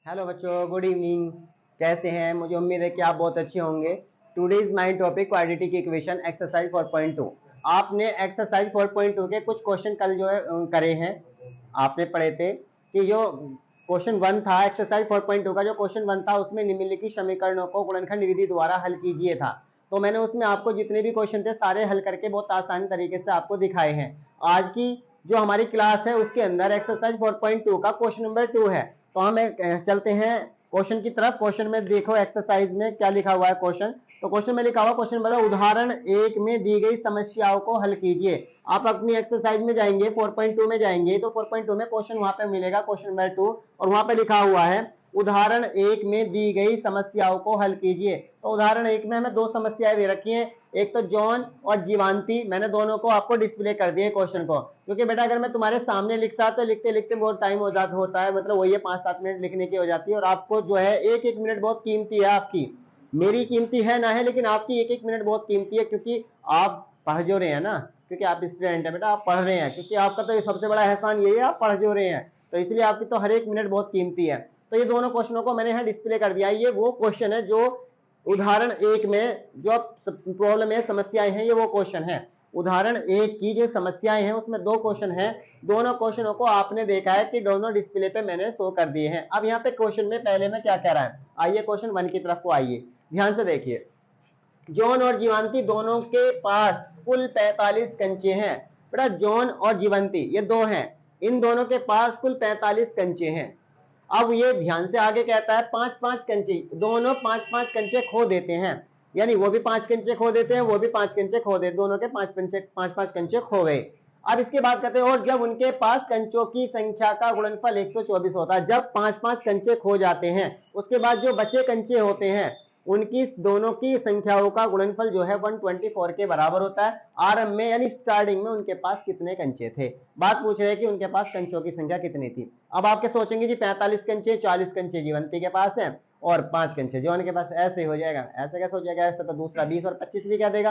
Hello बच्चों, good evening. कैसे हैं? मुझे उम्मीद है कि आप बहुत अच्छे होंगे। Today's my topic quadratic equation exercise 4.2। आपने एक्सरसाइज 4.2 के कुछ क्वेश्चन कल जो है करे हैं। आपने पढ़े थे कि जो क्वेश्चन 1 था एक्सरसाइज 4.2 का, जो क्वेश्चन 1 था उसमें निम्नलिखित समीकरणों को गुणनखंड विधि द्वारा हल कीजिए था। तो मैंने उसमें आपको जितने भी क्वेश्चन थे सारे हल करके बहुत आसान तरीके से आपको दिखाए हैं। आज की जो हमारी क्लास है उसके अंदर एक्सरसाइज 4.2 का क्वेश्चन नंबर 2 है। तो हम चलते हैं क्वेश्चन की तरफ। क्वेश्चन में देखो एक्सरसाइज में क्या लिखा हुआ है क्वेश्चन। तो क्वेश्चन में लिखा हुआ क्वेश्चन मतलब उदाहरण 1 में दी गई समस्याओं को हल कीजिए। आप अपनी एक्सरसाइज में जाएंगे 4.2 में जाएंगे तो 4.2 में क्वेश्चन वहां पे मिलेगा क्वेश्चन नंबर 2 और वहां पे लिखा हुआ है उदाहरण 1 में दी गई समस्याओं को हल कीजिए। तो उदाहरण 1 में हमें दो समस्याएं दे रखी हैं, एक तो जॉन और जीवांती। मैंने दोनों को आपको डिस्प्ले कर दिए क्वेश्चन को, क्योंकि बेटा अगर मैं तुम्हारे सामने लिखता तो लिखते लिखते बहुत टाइम हो जाता होता है, मतलब वही 5-7 मिनट लिखने की हो जाती है। और आपको जो है एक एक मिनट बहुत कीमती है आपकी, मेरी कीमती है ना है, लेकिन आपकी एक एक मिनट बहुत कीमती है, क्योंकि आप पढ़ जो रहे हैं ना, क्योंकि आप स्टूडेंट है बेटा, आप पढ़ रहे हैं, क्योंकि आपका तो सबसे बड़ा एहसान यही है आप पढ़ जो रहे हैं, तो इसलिए आपकी तो हर एक मिनट बहुत कीमती है। तो ये दोनों क्वेश्चनों को मैंने यहाँ डिस्प्ले कर दिया। ये वो क्वेश्चन है जो उदाहरण 1 में जो प्रॉब्लम है, समस्याएं हैं, ये वो क्वेश्चन है। उदाहरण 1 की जो समस्याएं हैं उसमें दो क्वेश्चन हैं। दोनों क्वेश्चनों को आपने देखा है कि दोनों डिस्प्ले पे मैंने शो कर दिए हैं। अब यहाँ पे क्वेश्चन में पहले में क्या कह रहा है, आइए क्वेश्चन 1 की तरफ को आइए, ध्यान से देखिए। जॉन और जीवंती दोनों के पास कुल 45 कंचे हैं। बेटा जॉन और जीवंती ये दो हैं, इन दोनों के पास कुल 45 कंचे हैं। अब ये ध्यान से आगे कहता है 5-5 कंचे, दोनों 5-5 कंचे खो देते हैं, यानी वो भी 5 कंचे खो देते हैं, वो भी 5 कंचे खो देते, दोनों के 5-5 कंचे खो गए। अब इसके बाद कहते हैं और जब उनके पास कंचों की संख्या का गुणनफल 124 होता है। जब 5-5 कंचे खो जाते हैं उसके बाद जो बचे कंचे होते हैं उनकी दोनों की संख्याओं का गुणनफल जो है 124 के बराबर होता है। आरंभ में यानी स्टार्टिंग में उनके पास कितने कंचे थे, बात पूछ रहे हैं कि उनके पास कंचों की संख्या कितनी थी। अब आपके सोचेंगे जी 45 कंचे, 40 कंचे जीवंती के पास है और 5 कंचे जॉन के पास, ऐसे हो जाएगा। ऐसे कैसे हो जाएगा? ऐसे तो दूसरा 20 और 25 भी क्या देगा,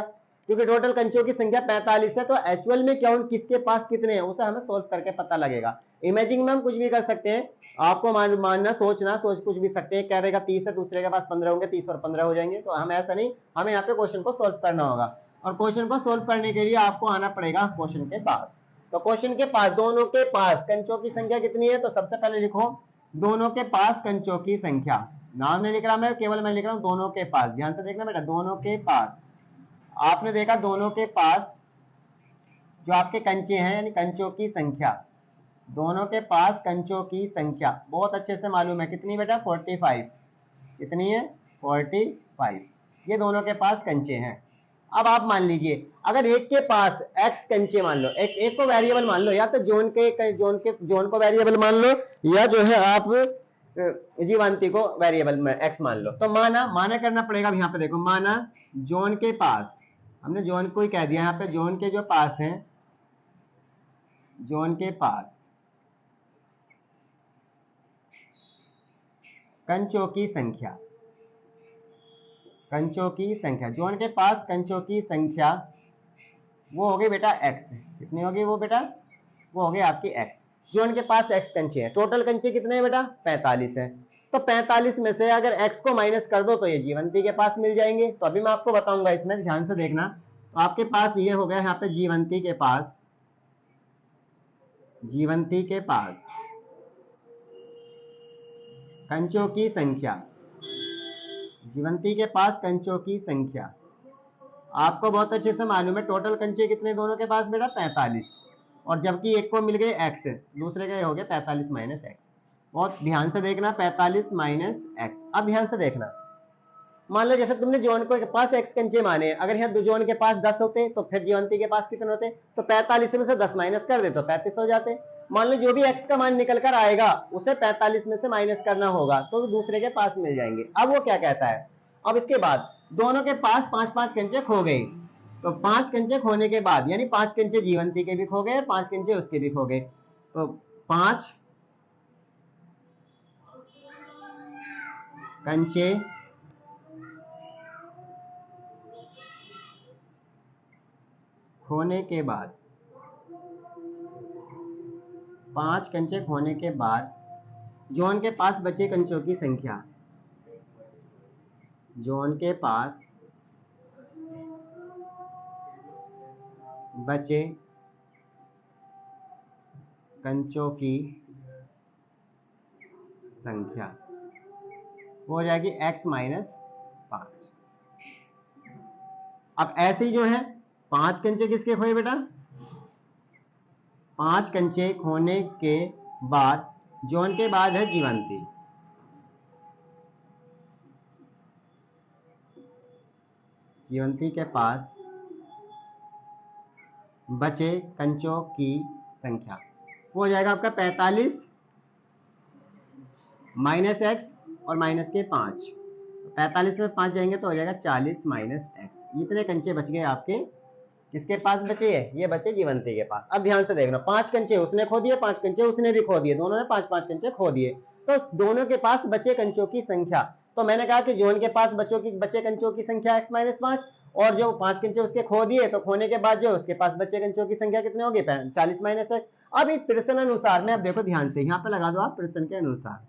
क्योंकि टोटल कंचों की संख्या 45 है। तो एक्चुअल में क्या किसके पास कितने हैं उसे हमें सोल्व करके पता लगेगा। इमेजिंग में हम कुछ भी कर सकते हैं, आपको मानना सोचना सोच कुछ भी सकते हैं। कह देगा 30 है, दूसरे के पास 15 होंगे, 30 और 15 हो जाएंगे। तो हम ऐसा नहीं, हमें यहाँ पे क्वेश्चन को सोल्व करना होगा और क्वेश्चन को सोल्व करने के लिए आपको आना पड़ेगा क्वेश्चन के पास। तो क्वेश्चन के पास दोनों के पास कंचों की संख्या कितनी है, तो सबसे पहले लिखो दोनों के पास कंचों की संख्या। नाम नहीं लिख रहा मैं, केवल मैं लिख रहा हूं दोनों के पास। ध्यान से देखना बेटा, दोनों के पास आपने देखा दोनों के पास जो आपके कंचे हैं यानी कंचों की संख्या, दोनों के पास कंचों की संख्या बहुत अच्छे से मालूम है कितनी बेटा, 45। कितनी है? 45। ये दोनों के पास कंचे हैं। अब आप मान लीजिए अगर एक के पास x कंचे मान लो, एक को वेरिएबल मान लो, या तो जोन को वेरिएबल मान लो, या जो है आप जीवांती को वेरिएबल में x मान लो। तो माना करना पड़ेगा। अब यहाँ पे देखो, माना जोन के पास, हमने जोन को ही कह दिया, यहाँ पे जोन के जो पास हैं, जोन के पास कंचों की संख्या, कंचों की संख्या, जोन के पास कंचों की संख्या वो हो गई बेटा x। कितनी होगी वो बेटा? वो हो गई आपकी x। जोन के पास x कंचे हैं। टोटल कंचे कितने हैं बेटा? 45 है। तो 45 में से अगर x को माइनस कर दो तो ये जीवंती के पास मिल जाएंगे। तो अभी मैं आपको बताऊंगा, इसमें ध्यान से देखना। तो आपके पास ये हो गया यहाँ पे जीवंती के पास, जीवंती के पास कंचों की संख्या, जीवंती के पास कंचों की संख्या आपको बहुत अच्छे से मालूम है। टोटल कंचे कितने दोनों के पास बेटा? 45। और जबकि एक को मिल गए x, दूसरे के हो गए 45 माइनस एक्स। बहुत ध्यान से देखना, 45 माइनस एक्स। अब ध्यान से देखना, मान लो जैसे तुमने जोन को के पास x कंचे माने, अगर यहाँ जोन के पास 10 होते तो फिर जीवंती के पास कितने होते? तो 45 में से 10 माइनस कर दे तो 35 हो जाते। मान लो जो भी x का मान निकल कर आएगा उसे 45 में से माइनस करना होगा तो दूसरे के पास मिल जाएंगे। अब वो क्या कहता है, अब इसके बाद दोनों के पास 5-5 कंचे खो गए। तो 5 कंचे खोने के बाद यानी 5 कंचे जीवंती के भी खो गए, 5 कंचे उसके भी खो गए। तो 5 कंचे खोने के बाद, 5 कंचे खोने के बाद जॉन के पास बचे कंचों की संख्या, जॉन के पास बचे कंचों की संख्या वो हो जाएगी x माइनस 5। अब ऐसे ही जो है 5 कंचे किसके खोए बेटा, 5 कंचे खोने के बाद जॉन के बाद है जीवंती, जीवंती के पास बचे कंचों की संख्या वो हो जाएगा आपका 45 माइनस एक्स और माइनस के 5, 45 में 5 जाएंगे तो हो जाएगा 40 माइनस एक्स। इतने कंचे बच गए आपके, किसके पास बचे है, ये बचे जीवंती के पास। अब ध्यान से देखना, 5 कंचे उसने खो दिए, 5 कंचे उसने भी खो दिए, दोनों ने 5-5 कंचे खो दिए, तो दोनों के पास बचे कंचों की संख्या, तो मैंने कहा कि जॉन के पास बचे कंचों की संख्या x माइनस 5 और जो 5 कंचे उसके खो दिए, तो खोने के बाद जो उसके पास बचे कंचों की संख्या कितने होगी, 40 माइनस एक्स। अब एक प्रश्न अनुसार में, अब देखो ध्यान से यहाँ पे लगा दो आप, प्रश्न के अनुसार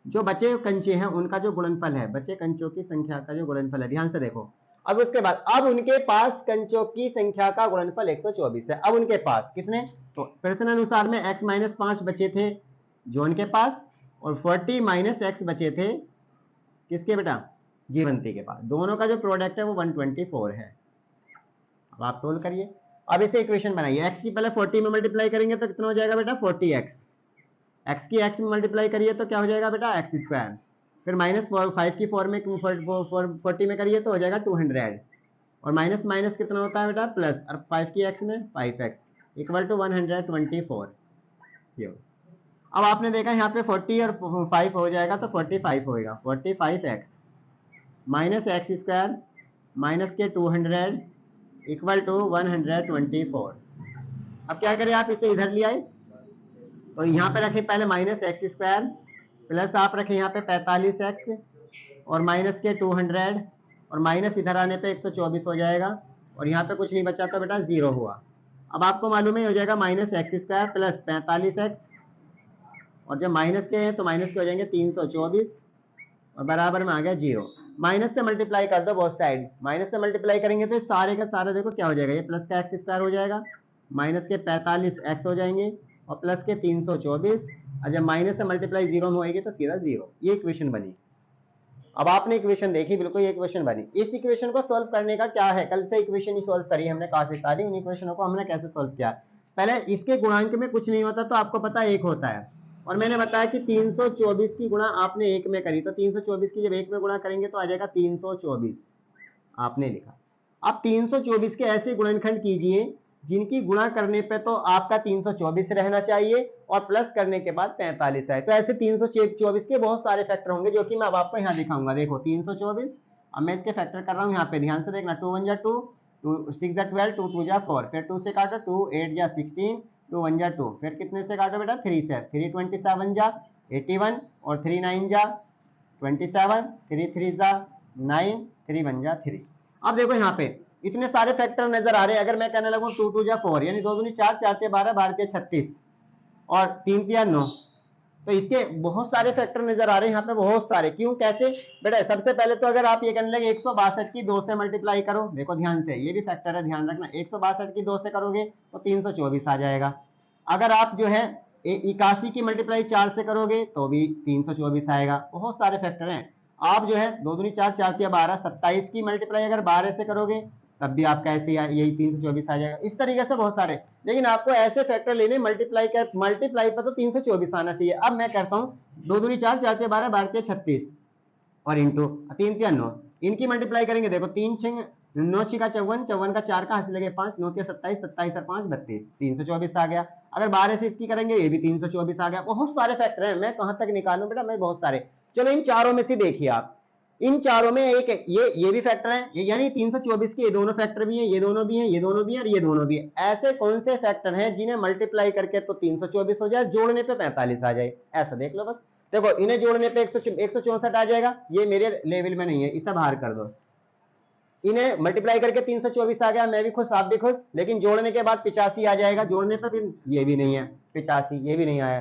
जो बचे कंचे हैं उनका जो गुणनफल है, बचे कंचों की संख्या का जो गुणनफल है, ध्यान से देखो। अब उसके बाद अब उनके पास कंचों की संख्या का गुणनफल 124 है। अब उनके पास कितने, तो प्रश्न अनुसार में x माइनस 5 बचे थे जॉन के पास और 40 माइनस एक्स बचे थे किसके बेटा, जीवंती के पास। दोनों का जो प्रोडक्ट है वो 124 है। अब आप सोल्व करिए, अब इसे इक्वेशन बनाइए। x की पहले 40 में मल्टीप्लाई करेंगे तो कितना हो जाएगा बेटा 40x, x की x में मल्टीप्लाई करिए तो क्या हो जाएगा बेटा x स्क्वायर, फिर माइनस 5 की 4 में 40 में करिए तो हो जाएगा 200 और माइनस माइनस कितना होता है बेटा प्लस, और 5 की x में 5x इक्वल टू 124। ये अब आपने देखा यहाँ पे 40 और 5 हो जाएगा तो 45 होएगा, 45x minus x square minus के 200 इक्वल टू 124। अब क्या करें आप, इसे इधर ले आए तो यहाँ पे रखे पहले माइनस एक्स स्क्वायर प्लस आप रखे यहाँ पे 45x और माइनस के 200 और माइनस इधर आने पे 124 हो जाएगा और यहाँ पे कुछ नहीं बचा तो बेटा 0 हुआ। अब आपको मालूम है हो जाएगा minus x square plus 45x और जब माइनस के हैं तो माइनस के हो जाएंगे 324 और बराबर में आ गया 0। माइनस से मल्टीप्लाई कर दो बोथ साइड, माइनस से मल्टीप्लाई करेंगे तो सारे का सारा देखो क्या हो जाएगा, ये प्लस का एक्स स्क्वायर हो जाएगा, माइनस के 45x हो जाएंगे और प्लस के 324 और जब माइनस से मल्टीप्लाई 0 में होएगी तो सीधा 0। ये इक्वेशन बनी। अब आपने इक्वेशन देखी, बिल्कुल ये इक्वेशन बनी। इस इक्वेशन को सॉल्व करने का क्या है, कल से इक्वेशन ही सॉल्व करी हमने काफी सारी, उन इक्वेशनों को हमने कैसे सॉल्व किया। पहले इसके गुणांक में कुछ नहीं होता तो आपको पता है 1 होता है, और मैंने बताया कि 324 की गुणा आपने 1 में करी तो 324 की जब 1 में गुणा करेंगे तो आ जाएगा 324 आपने लिखा। अब 324 के ऐसे गुणनखंड कीजिए जिनकी गुणा करने पे तो आपका 324 रहना चाहिए और प्लस करने के बाद 45 है। तो ऐसे 324 के बहुत सारे फैक्टर होंगे जो कि मैं अब आपको यहाँ दिखाऊंगा। देखो 324, अब मैं इसके फैक्टर कर रहा हूँ यहाँ पे, ध्यान से देखना। 2 1 जा 2, 2 6 जा 12, 2 2 जा 4, फिर 2 से काटो 2 8 जा 16, 2 1 जा 2, फिर कितने से काटो बेटा 3 से, 3 27 जा 81 और 3 9 जा 27, 3 3 जा 9, 3 1 जा 3। अब देखो यहाँ पे इतने सारे फैक्टर नजर आ रहे हैं। अगर मैं कहने लगूं 2 2 जा 4 यानी 2 दूनी 4, 4 12, 12 36 और 3 3 9, तो इसके बहुत सारे फैक्टर नजर आ रहे हैं यहाँ पे, बहुत सारे। क्यों, कैसे बेटा, सबसे पहले तो अगर आप ये कहने लगे 162 की 2 से मल्टीप्लाई करो, देखो ध्यान से, ये भी फैक्टर है, ध्यान रखना। 162 की 2 से करोगे तो 324 आ जाएगा। अगर आप जो है 81 की मल्टीप्लाई 4 से करोगे तो भी 324 आएगा। बहुत सारे फैक्टर हैं। आप जो है 2 दूनी 4, 4 12, 27 की मल्टीप्लाई अगर 12 से करोगे तब भी आपका ऐसे यही 324 आ जाएगा। इस तरीके से बहुत सारे, लेकिन आपको ऐसे फैक्टर लेने मल्टीप्लाई पर तो 324 आना चाहिए। अब मैं करता हूँ 2 दूनी 4, 4 12, 12 36 और इंटू 3 3 9, इनकी मल्टीप्लाई करेंगे। देखो 3 6 9 6 का 54, 54 का 4 का हासिल लगे 5, 9 के 27, 27 और 5 32, 324 आ गया। अगर 12 से इसकी करेंगे ये भी 324 आ गया। बहुत सारे फैक्टर हैं, मैं कहां तक निकालूं बेटा, मैं बहुत सारे। चलो इन चारों में से देखिए आप, इन चारों में एक ये भी फैक्टर है, यानी 324 के ये दोनों फैक्टर भी हैं, ये दोनों भी हैं, ये दोनों भी हैं और ये दोनों भी हैं। ऐसे कौन से फैक्टर हैं जिन्हें मल्टीप्लाई करके तो 324 हो जाए, जोड़ने पे 45 आ जाए, ऐसा देख लो बस। देखो इन्हें जोड़ने पे 164 आ जाएगा, ये मेरे लेवल में नहीं है, इसे बाहर कर दो। इन्हें मल्टीप्लाई करके 324 आ गया, मैं भी खुश आप भी खुश, लेकिन जोड़ने के बाद 85 आ जाएगा, जोड़ने पे फिर ये भी नहीं है 85, ये भी नहीं आया।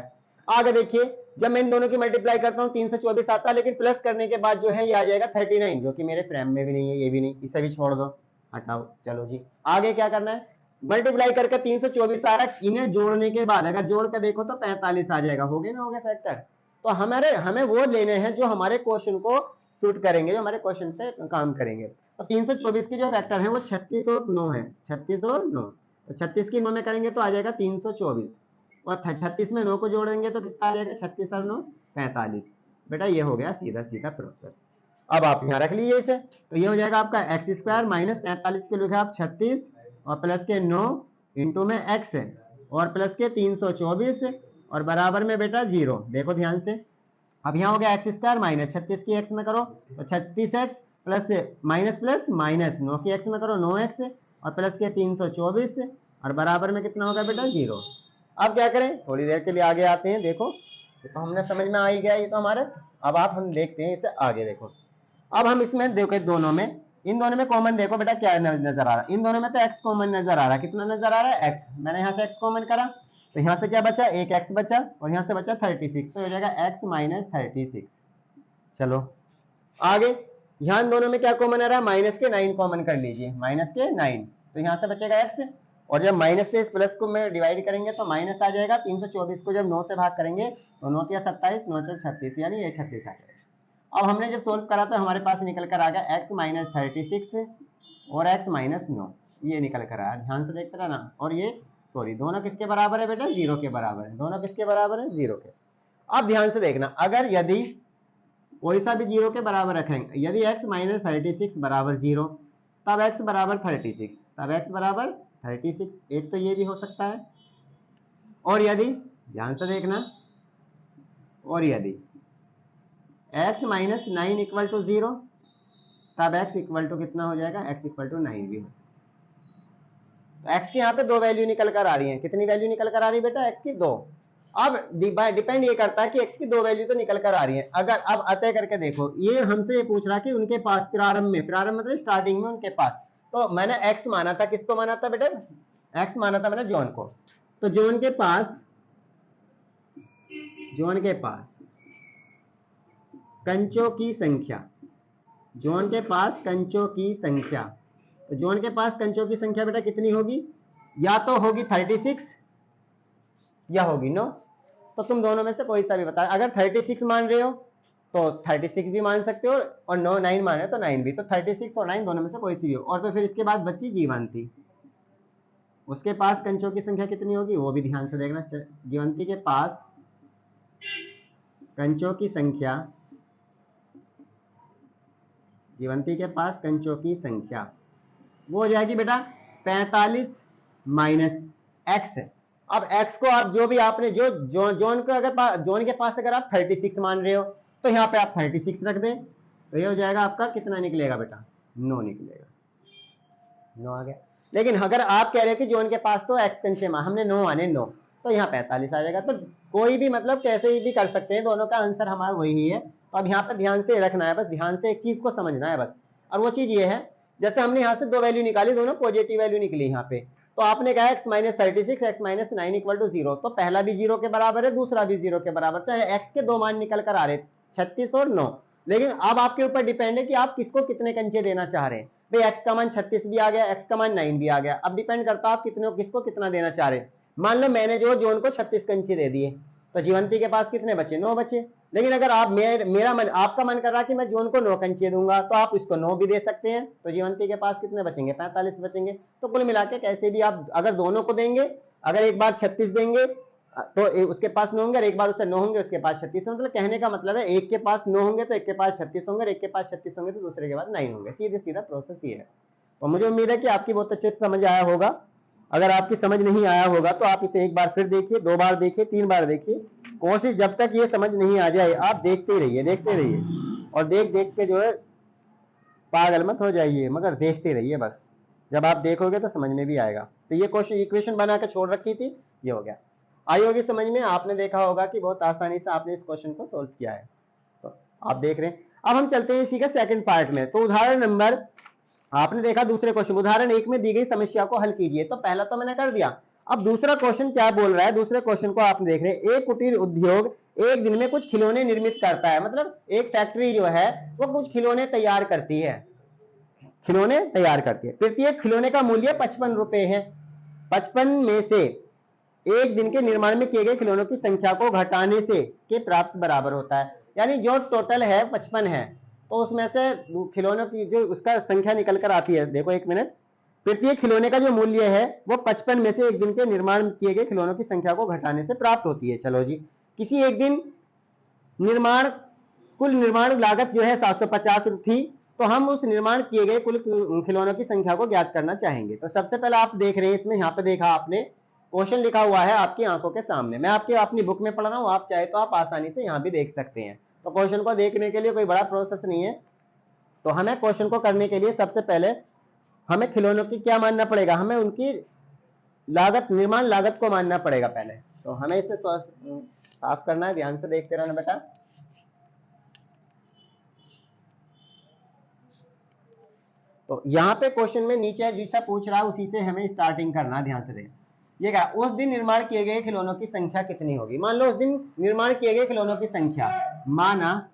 आगे देखिए, जब मैं इन दोनों की मल्टीप्लाई करता हूँ 324 आता है, लेकिन प्लस करने के बाद जो है ये आ जाएगा 39, जो कि मेरे फ्रेम में भी नहीं है, ये भी नहीं, इसे भी छोड़ दो, हटाओ। चलो जी, आगे क्या करना है, मल्टीप्लाई करके 324 आ रहा है, इन्हें जोड़ने के बाद अगर जोड़ कर देखो तो 45 आ जाएगा, हो गया ना, हो गया फैक्टर। तो हमें वो लेने हैं जो हमारे क्वेश्चन को सूट करेंगे, जो हमारे क्वेश्चन पे काम करेंगे। तो 324 के जो फैक्टर है वो 36 और 9 है, 36 और 9। तो 36 की 9 में करेंगे तो आ जाएगा 324, और 36 में 9 को जोड़ेंगे तो कितना आ जाएगा, 36 और 9 45। बेटा ये हो गया सीधा सीधा प्रोसेस। अब आप यहाँ रख लीजिए इसे, तो ये हो जाएगा आपका एक्स स्क्वायर माइनस 45 के लिखे आप 36 और प्लस के 9 इंटू में एक्स है और प्लस के 324 और बराबर में बेटा 0। देखो ध्यान से, अब यहाँ हो गया एक्स स्क्वायर माइनस 36 की एक्स में करो तो 36x plus minus plus minus 9 की एक्स में करो 9x और प्लस के 324 और बराबर में कितना होगा बेटा 0। अब क्या करें, थोड़ी देर के लिए आगे आते हैं। देखो ये तो हमने समझ में आ ही गया, ये तो हमारे। अब आप हम देखते हैं इसे आगे। देखो अब हम इसमें देखो दोनों में, इन दोनों में कॉमन देखो बेटा क्या नजर आ रहा है, इन दोनों में तो x कॉमन नजर आ रहा है। कितना नजर आ रहा है, x। मैंने यहाँ से x कॉमन करा तो यहाँ से क्या बचा, एक x बचा और यहाँ से बचा 36, तो हो जाएगा x माइनस 36। चलो आगे, यहाँ इन दोनों में क्या कॉमन आ रहा है, माइनस के 9 कॉमन कर लीजिए, माइनस के 9, तो यहाँ से बचेगा x, और जब माइनस से इस प्लस को में डिवाइड करेंगे तो माइनस आ जाएगा। 324 को जब 9 से भाग करेंगे तो 9 या 27, 9 36, यानी ये 36 आ जाएगा। अब हमने जब सोल्व करा तो हमारे पास निकल कर आ गया x माइनस 36 और x माइनस 9, ये निकल कर आया। ध्यान से देखते रहना। और ये सॉरी, दोनों किसके बराबर है बेटा, 0 के बराबर है। दोनों किसके बराबर है, 0 के। अब ध्यान से देखना, अगर यदि कोई सा भी 0 के बराबर रखेंगे, यदि x माइनस 36 बराबर 0 तब x बराबर 36, तब x बराबर 36, एक तो ये भी हो सकता है। और यदि ध्यान से देखना, और यदि x माइनस 9 इक्वल टू 0 तब x इक्वल टू कितना हो जाएगा, x इक्वल टू 9 भी हो। तो x की यहाँ पे 2 वैल्यू निकल कर आ रही है। कितनी वैल्यू निकल कर आ रही है बेटा, x की 2। अब डिपेंड ये करता है कि x की 2 वैल्यू तो निकल कर आ रही है। अगर अब अतः करके देखो, ये हमसे ये पूछ रहा कि उनके पास प्रारंभ में, प्रारंभ मतलब स्टार्टिंग में उनके पास, तो मैंने x माना था, किसको माना था बेटा, x माना था मैंने जॉन को। तो जॉन के पास कंचों की संख्या, जॉन के पास कंचों की संख्या, तो जॉन के पास कंचों की संख्या बेटा कितनी होगी, या तो होगी 36 या होगी 9। तो तुम दोनों में से कोई सा भी बता। अगर 36 मान रहे हो तो 36 भी मान सकते हो, और 9 मान रहे हो तो 9 भी। तो 36 और 9 दोनों में से कोई सी भी हो। और तो फिर इसके बाद बच्ची जीवंती, उसके पास कंचों की संख्या कितनी होगी वो भी ध्यान से देखना। जीवंती के पास कंचों की संख्या, जीवंती के पास कंचों की संख्या वो हो जाएगी बेटा 45 माइनस एक्स। अब x को आप जो भी आपने जो जॉन को अगर जॉन के पास अगर आप 36 मान रहे हो तो यहाँ पे आप 36 रख दें, तो ये हो जाएगा आपका कितना निकलेगा बेटा, 9 निकलेगा। 9 आ गया। लेकिन अगर आप कह रहे हो कि जॉन के पास तो x कंचे मान, हमने 9 माने 9, तो यहाँ 45 आ जाएगा। तो कोई भी मतलब कैसे भी कर सकते हैं, दोनों का आंसर हमारा वही है। तो अब यहाँ पे ध्यान से रखना है, बस ध्यान से एक चीज को समझना है बस। और वो चीज ये है, जैसे हमने यहाँ से 2 वैल्यू निकाली, दोनों पॉजिटिव वैल्यू निकली यहाँ पे, तो आपने कहा x minus 36 x minus 9 equal to 0, तो पहला भी 0 के बराबर है, दूसरा भी 0 के बराबर। तो x के 2 मान निकल कर आ रहे 36 और 9। लेकिन अब आपके ऊपर डिपेंड है कि आप किसको कितने कंचे देना चाह रहे हैं। भाई x का मान 36 भी आ गया, x का मान 9 भी आ गया। अब डिपेंड करता है आप किसको कितना देना चाह रहे हैं। मान लो मैंने जो जॉन को 36 कंचे दे दिए, तो जीवंती के पास कितने बचे, 9 बचे। लेकिन अगर आप मेरा मन, आपका मन कर रहा कि मैं जॉन को 9 कंचे दूंगा, तो आप इसको 9 भी दे सकते हैं। तो जीवंती के पास कितने बचेंगे, 45 बचेंगे। तो कुल मिला के कैसे भी आप अगर दोनों को देंगे, अगर एक बार 36 देंगे तो उसके पास 9 होंगे, और एक बार उससे 9 होंगे उसके पास 36 होंगे। मतलब कहने का मतलब है एक के पास 9 होंगे तो एक के पास 36 होंगे, एक के पास 36 होंगे तो दूसरे के पास 9 होंगे। सीधे सीधा प्रोसेस ये है। और मुझे उम्मीद है कि आपकी बहुत अच्छे से समझ आया होगा। अगर आपकी समझ नहीं आया होगा तो आप इसे एक बार फिर देखिए, 2 बार देखिए, 3 बार देखिए। कोशिश जब तक ये समझ नहीं आ जाए आप देखते ही रहिए, देखते रहिए, और देख देख के जो है पागल मत हो जाइए, मगर देखते रहिए बस। जब आप देखोगे तो समझ में भी आएगा। तो ये क्वेश्चन इक्वेशन बना के छोड़ रखी थी, ये हो गया। आई होगी समझ में। आपने देखा होगा कि बहुत आसानी से आपने इस क्वेश्चन को सोल्व किया है, तो आप देख रहे हैं। अब हम चलते हैं इसी का सेकंड पार्ट में। तो उदाहरण नंबर, आपने देखा दूसरे क्वेश्चन, उदाहरण 1 में दी गई समस्या को हल कीजिए। तो पहला तो मैंने कर दिया। अब दूसरा क्वेश्चन क्या बोल रहा है, दूसरे क्वेश्चन को आप देख रहे हैं, एक कुटीर उद्योग एक दिन में कुछ खिलौने निर्मित करता है, मतलब एक फैक्ट्री जो है वो कुछ खिलौने तैयार करती है, खिलौने तैयार करती है। प्रत्येक खिलौने का मूल्य 55 रुपए है। 55 में से एक दिन के निर्माण में किए गए खिलौनों की संख्या को घटाने से के प्राप्त बराबर होता है। यानी जो टोटल है 55 है, तो उसमें से खिलौनों की जो उसका संख्या निकल कर आती है, देखो एक मिनट, प्रत्येक खिलौने का जो मूल्य है वो 55 में से एक दिन के निर्माण किए गए खिलौनों की संख्या को घटाने से प्राप्त होती है। चलो जी, किसी एक दिन निर्माण कुल निर्माण लागत जो है 750 थी, तो हम उस निर्माण किए गए कुल खिलौनों की संख्या को ज्ञात करना चाहेंगे। तो सबसे पहले आप देख रहे हैं इसमें, यहाँ पे देखा आपने क्वेश्चन लिखा हुआ है आपकी आंखों के सामने, मैं आपके अपनी बुक में पढ़ रहा हूँ, आप चाहे तो आप आसानी से यहाँ भी देख सकते हैं। तो क्वेश्चन को देखने के लिए कोई बड़ा प्रोसेस नहीं है। तो हमें क्वेश्चन को करने के लिए सबसे पहले हमें खिलौनों की क्या मानना पड़ेगा, हमें उनकी लागत, निर्माण लागत को मानना पड़ेगा पहले। तो हमें इसे साफ करना है, ध्यान से देखते रहना बेटा। तो यहाँ पे क्वेश्चन में नीचे जैसा पूछ रहा है उसी से हमें स्टार्टिंग करना, ध्यान से देखें। ये क्या, उस दिन निर्माण किए गए खिलौनों की संख्या कितनी होगी। मान लो उस दिन निर्माण किए गए खिलौनों की संख्या, माना,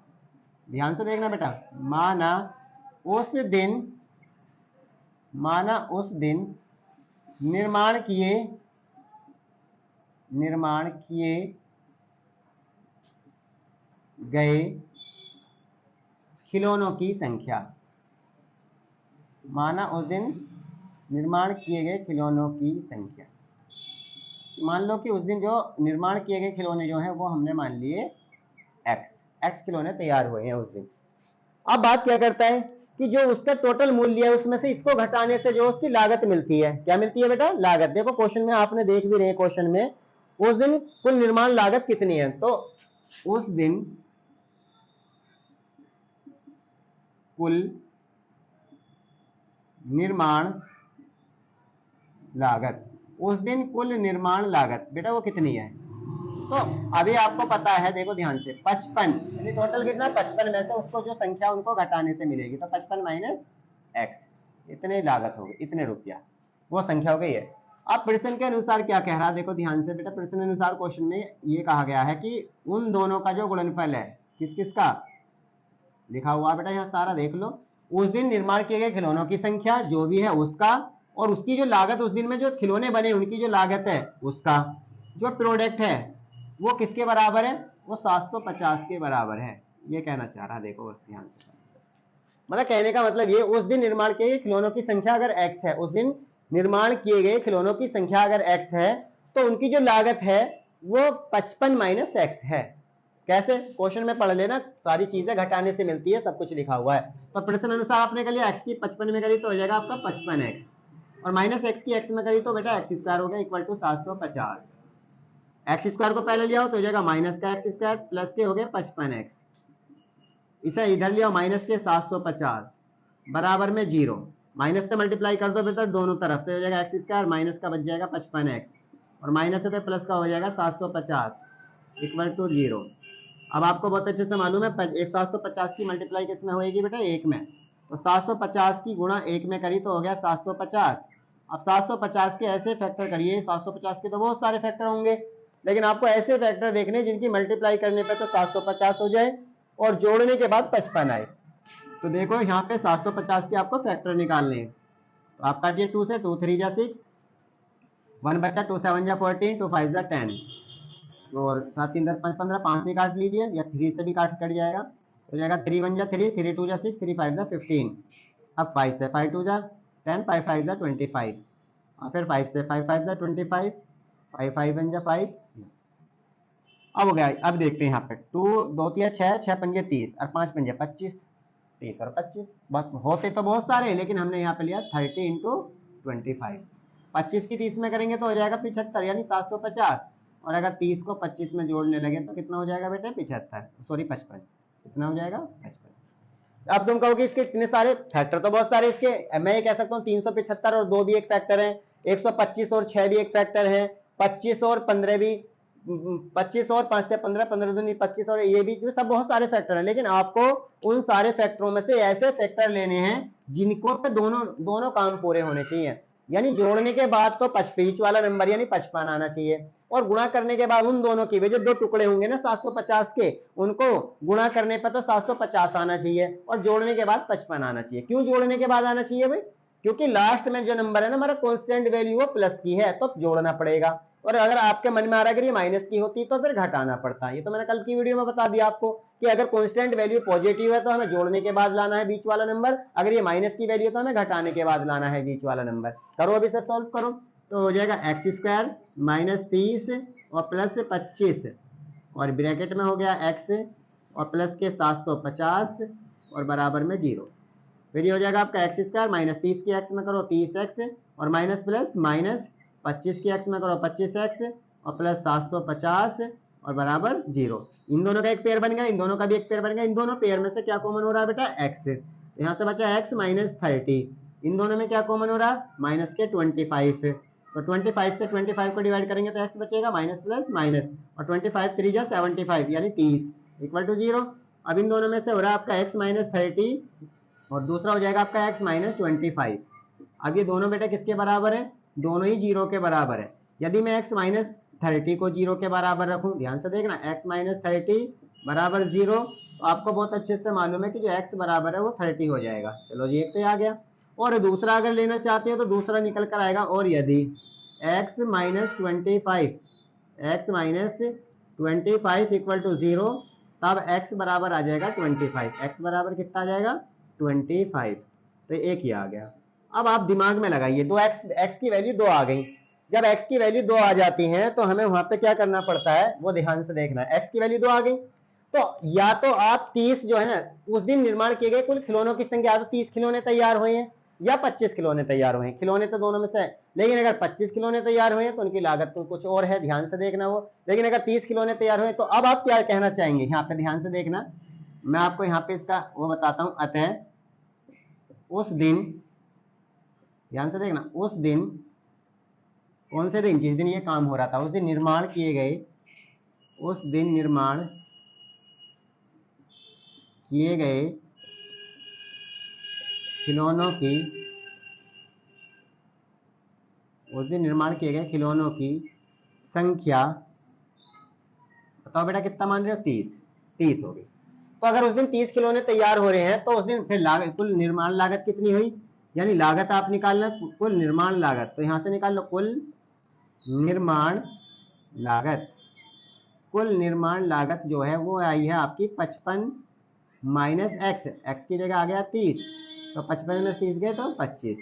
ध्यान से देखना बेटा, माना उस दिन निर्माण किए गए खिलौनों की संख्या, माना उस दिन निर्माण किए गए खिलौनों की संख्या, मान लो कि उस दिन जो निर्माण किए गए खिलौने जो हैं वो हमने मान लिए एक्स खिलौने तैयार हुए हैं उस दिन। अब बात क्या करता है कि जो उसका टोटल मूल्य है उसमें से इसको घटाने से जो उसकी लागत मिलती है, क्या मिलती है बेटा, लागत। देखो क्वेश्चन में आपने देख भी रहे हैं, क्वेश्चन में उस दिन कुल निर्माण लागत कितनी है, तो उस दिन कुल निर्माण लागत, उस दिन कुल निर्माण लागत बेटा वो कितनी है। तो अभी आपको पता है, देखो ध्यान से, 55 यानी टोटल कितना, 55 में से उसको जो संख्या उनको घटाने से मिलेगी, तो 55 माइनस एक्स, इतने लागत होगी, इतने रुपया, वो संख्या हो गई है। अब प्रश्न के अनुसार क्या कह रहा है, देखो ध्यान से बेटा, प्रश्न अनुसार क्वेश्चन में ये कहा गया है कि उन दोनों का जो गुणनफल है, किस किस का लिखा हुआ बेटा, यहाँ सारा देख लो, उस दिन निर्माण किए गए खिलौनों की संख्या जो भी है उसका, और उसकी जो लागत, उस दिन में जो खिलौने बने उनकी जो लागत है उसका, जो प्रोडक्ट है वो किसके बराबर है, वो 750 के बराबर है, ये कहना चाह रहा है। देखो बस ध्यान से, मतलब कहने का मतलब ये, उस दिन निर्माण किए गए खिलौनों की संख्या अगर x है, उस दिन निर्माण किए गए खिलौनों की संख्या अगर x है, तो उनकी जो लागत है वो 55 माइनस एक्स है। कैसे, क्वेश्चन में पढ़ लेना, सारी चीजें घटाने से मिलती है, सब कुछ लिखा हुआ है। तो प्रश्न अनुसार आपने कर लिया, x की 55 में करी तो हो जाएगा आपका 55x, और माइनस एक्स की x में करी तो बेटा एक्स स्क्वायर हो गया इक्वल टू 750। एक्स स्क्वायर को पहले लिया हो तो हो जाएगा माइनस का एक्स स्क्वायर प्लस के हो गए 55x, इसे इधर लिया माइनस के 750 बराबर में 0, माइनस से मल्टीप्लाई कर दो बेटा दोनों तरफ से, हो जाएगा एक्स स्क्वायर, माइनस का बच जाएगा 55x, और माइनस से तो प्लस का हो जाएगा 750 इक्वल टू 0। अब आपको बहुत अच्छे से मालूम है 750 की मल्टीप्लाई किस में होएगी बेटा, 1 में, तो 750 की गुणा 1 में करी तो हो गया 750। अब 750 के ऐसे फैक्टर करिए, 750 के तो बहुत सारे फैक्टर होंगे, लेकिन आपको ऐसे फैक्टर देखने जिनकी मल्टीप्लाई करने पे तो 750 हो जाए और जोड़ने के बाद 55 आए। तो देखो यहाँ पे 750 के आपको फैक्टर निकालने हैं, तो आप काटिए 2 से, 2 3 जा 6, 1 बचा, 2 7 जा 14, 2 5 जा 10, और 7 3 10 5 15, 5 से काट लीजिए या 3 से भी कट जाएगा, हो जाएगा 3 1 जा 3, 3 2 जा 6, 3 5 जा 15। अब 5 से 5 2 जा 10, 5 5 जा 25, और फिर 5 से 5 5 जा 25, 5 5 1 जा 5। अब हो गया, अब देखते हैं यहाँ पे 2 2 3 6, 6 पंजे 30, और 5 पंजे 25, 30 और 25, बहुत होते तो बहुत सारे, लेकिन हमने यहाँ पे लिया 30 इंटू 25, 25 की 30 में करेंगे तो हो जाएगा 75, यानी 750, और अगर 30 को 25 में जोड़ने लगे तो कितना हो जाएगा बेटे, 75, सॉरी 55, कितना हो जाएगा 55। अब तुम कहोगे इसके इतने सारे फैक्टर तो बहुत सारे इसके, मैं ये कह सकता हूँ 375 और 2 भी एक फैक्टर है, 125 और 6 भी एक फैक्टर है, 25 और 15 भी, 25 और 5 से 15, 15 दूनी 25, और ये भी, जो सब बहुत सारे फैक्टर हैं, लेकिन आपको उन सारे फैक्टरों में से ऐसे फैक्टर लेने हैं जिनको पे दोनों काम पूरे होने चाहिए। यानी जोड़ने के बाद तो बीच वाला नंबर यानी 55 आना चाहिए, और गुणा करने के बाद उन दोनों की जो दो टुकड़े होंगे ना 750 के, उनको गुणा करने पर तो 750 आना चाहिए, और जोड़ने के बाद 55 आना चाहिए। क्यों जोड़ने के बाद आना चाहिए भाई? क्योंकि लास्ट में जो नंबर है ना हमारा कांस्टेंट वैल्यू वो प्लस की है, तो जोड़ना पड़ेगा। और अगर आपके मन में आ रहा है कि ये माइनस की होती तो फिर घटाना पड़ता है। ये तो मैंने कल की वीडियो में बता दिया आपको कि अगर कांस्टेंट वैल्यू पॉजिटिव है तो हमें जोड़ने के बाद लाना है बीच वाला नंबर, अगर ये माइनस की वैल्यू तो हमें घटाने के बाद लाना है बीच वाला नंबर। करो अभी से सॉल्व करो, तो हो जाएगा एक्स स्क्वायर माइनस 30 और प्लस 25, और ब्रैकेट में हो गया एक्स और प्लस के 750 और बराबर में 0। फिर ये हो जाएगा आपका एक्स स्क्वायर माइनस 30 की एक्स में करो 30x, और माइनस प्लस माइनस 25 की एक्स में करो 25x, और प्लस 750 और बराबर 0। इन दोनों का एक पेयर बन गया, इन दोनों का भी एक पेयर बन गया। इन दोनों पेयर में से क्या कॉमन हो रहा है बेटा? x। यहाँ से बचा x माइनस 30, इन दोनों में क्या कॉमन हो रहा है? माइनस के 25। तो 25 से 25 को डिवाइड करेंगे तो x बचेगा माइनस प्लस माइनस, और 25 3 जा 75 यानी 30 इक्वल टू 0। अब इन दोनों में से हो रहा है आपका x माइनस 30 और दूसरा हो जाएगा आपका x माइनस 25। अब ये दोनों बेटा किसके बराबर है? दोनों ही 0 के बराबर है। यदि मैं x माइनस 30 को 0 के बराबर रखूं, ध्यान से देखना, x माइनस 30 बराबर 0, तो आपको बहुत अच्छे से मालूम है कि जो x बराबर है वो 30 हो जाएगा। चलो जी, एक तो आ गया। और दूसरा अगर लेना चाहते हो तो दूसरा निकल कर आएगा, और यदि x माइनस 25 इक्वल टू 0, तब x बराबर आ जाएगा 25। x बराबर कितना आ जाएगा? 25। तो एक ही आ गया। अब आप दिमाग में लगाइए, दो x की वैल्यू 2 आ गई। जब x की वैल्यू 2 आ जाती है तो हमें वहां पे क्या करना पड़ता है वो ध्यान से देखना है। x की वैल्यू 2 आ गई तो या तो आप 30 जो है ना उस दिन निर्माण किए गए कुल खिलौनों की संख्या, या तो 30 खिलौने तैयार हुए हैं या 25 खिलौने तैयार हुए हैं। खिलौने तो दोनों में से है, लेकिन अगर 25 खिलौने तैयार हुए हैं तो उनकी लागत तो कुछ और है, ध्यान से देखना वो। लेकिन अगर 30 खिलौने तैयार हुए तो अब आप क्या कहना चाहेंगे यहाँ पे? ध्यान से देखना, मैं आपको यहाँ पे इसका वो बताता हूं। अतः उस दिन, ध्यान से देखना, उस दिन, कौन से दिन? जिस दिन ये काम हो रहा था उस दिन निर्माण किए गए, उस दिन निर्माण किए गए खिलौनों की, उस दिन निर्माण किए गए खिलौनों की संख्या, बताओ बेटा कितना मान रहे हो? 30 हो गई। तो अगर उस दिन 30 खिलौने तैयार हो रहे हैं तो उस दिन फिर लागत, कुल निर्माण लागत कितनी हुई? यानी लागत आप निकालना, कुल निर्माण लागत, तो यहां से निकाल लो कुल निर्माण लागत। कुल निर्माण लागत जो है वो आई है आपकी 55 माइनस एक्स की जगह आ गया 30, तो 55 में 30 गए तो 25,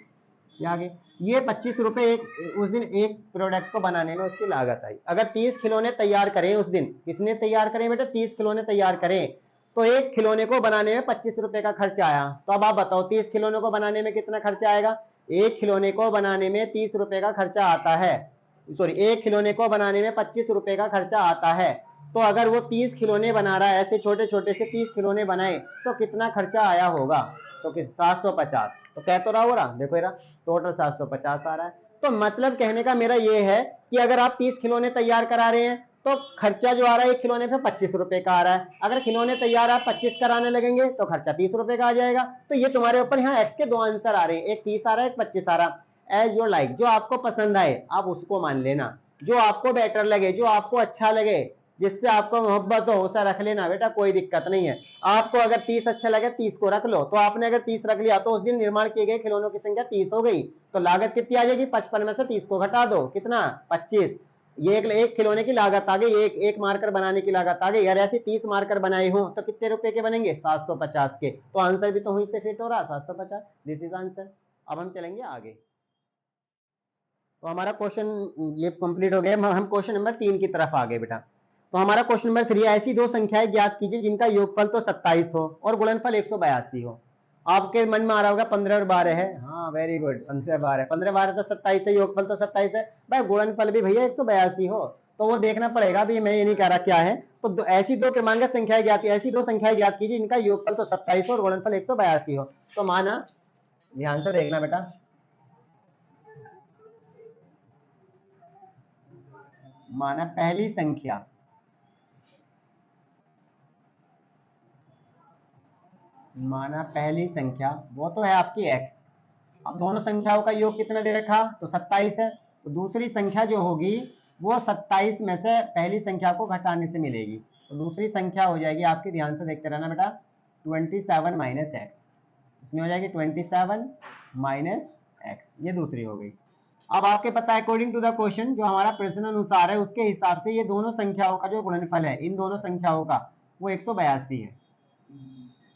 ये आ गए। ये 25 रुपए एक उस दिन एक प्रोडक्ट को बनाने में उसकी लागत आई। अगर 30 खिलौने तैयार करें उस दिन, कितने तैयार करें बेटा? 30 खिलौने तैयार करें तो एक खिलौने को बनाने में 25 रुपए का खर्चा आया। तो अब आप बताओ 30 खिलौने को बनाने में कितना खर्चा आएगा? एक खिलौने को बनाने में 30 रुपए का खर्चा आता है, सॉरी, एक खिलौने को बनाने में 25 रुपए का खर्चा आता है। तो अगर वो 30 खिलौने बना रहा है, ऐसे छोटे छोटे से 30 खिलौने बनाए तो कितना खर्चा आया होगा? तो 750। तो कह तो रहा हो रहा, देखो रहा, टोटल 750 आ रहा है। तो मतलब कहने का मेरा ये है कि अगर आप 30 खिलौने तैयार करा रहे हैं तो खर्चा जो आ रहा है एक खिलौने पे 25 रुपए का आ रहा है। अगर खिलौने तैयार आप 25 कराने लगेंगे तो खर्चा 30 रुपए का आ जाएगा। तो ये तुम्हारे ऊपर, यहाँ एक्स के दो आंसर आ रहे हैं, एक 30 आ रहा है, एक 25 आ रहा है। एज योर लाइक, जो आपको पसंद आए आप उसको मान लेना, जो आपको बेटर लगे, जो आपको अच्छा लगे, जिससे आपको मोहब्बत हो उसे रख लेना बेटा, कोई दिक्कत नहीं है। आपको अगर 30 अच्छा लगे 30 को रख लो। तो आपने अगर 30 रख लिया तो उस दिन निर्माण किए गए खिलौनों की संख्या 30 हो गई। तो लागत कितनी आ जाएगी? 55 में से 30 को घटा दो, कितना? 25। ये एक खिलौने की लागत आ गई, एक मार्कर बनाने की लागत आ गई। अगर ऐसे 30 मार्कर बनाए हो तो कितने रुपए के बनेंगे? 750 के। तो आंसर भी तो वहीं से फिट हो रहा, 750। This is answer. अब हम चलेंगे आगे। तो हमारा क्वेश्चन ये कंप्लीट हो गया, हम क्वेश्चन नंबर 3 की तरफ आ गए बेटा। तो हमारा क्वेश्चन नंबर 3, ऐसी दो संख्याएं ज्ञात कीजिए जिनका योगफल तो 27 हो और गुणनफल 182 हो। आपके मन में आ रहा होगा 15 और 12 है, हाँ वेरी गुड, 15 12, 15 12 तो 27 है, योगफल तो 27 है भाई, गुणनफल भी भैया 182 हो। तो वो देखना पड़ेगा भी, मैं ये नहीं कह रहा क्या है। तो ऐसी दो क्रमांक संख्याएं ज्ञात, ऐसी दो संख्याएं ज्ञात कीजिए जिनका योगफल तो 27 हो और गुणनफल 182 हो। तो माना, ध्यान से देखना बेटा, माना पहली संख्या, माना पहली संख्या वो तो है आपकी x, अब दोनों संख्याओं का योग कितना दे रखा, तो 27 है। तो दूसरी संख्या जो होगी वो 27 में से पहली संख्या को घटाने से मिलेगी। तो दूसरी संख्या हो जाएगी आपकी, ध्यान से देखते रहना बेटा, 27 माइनस एक्स। कितनी हो जाएगी, 27 माइनस एक्स, ये दूसरी हो गई। अब आपके पता है अकॉर्डिंग टू द क्वेश्चन, जो हमारा प्रश्न अनुसार है उसके हिसाब से ये दोनों संख्याओं का जो गुणनफल है इन दोनों संख्याओं का वो 182 है।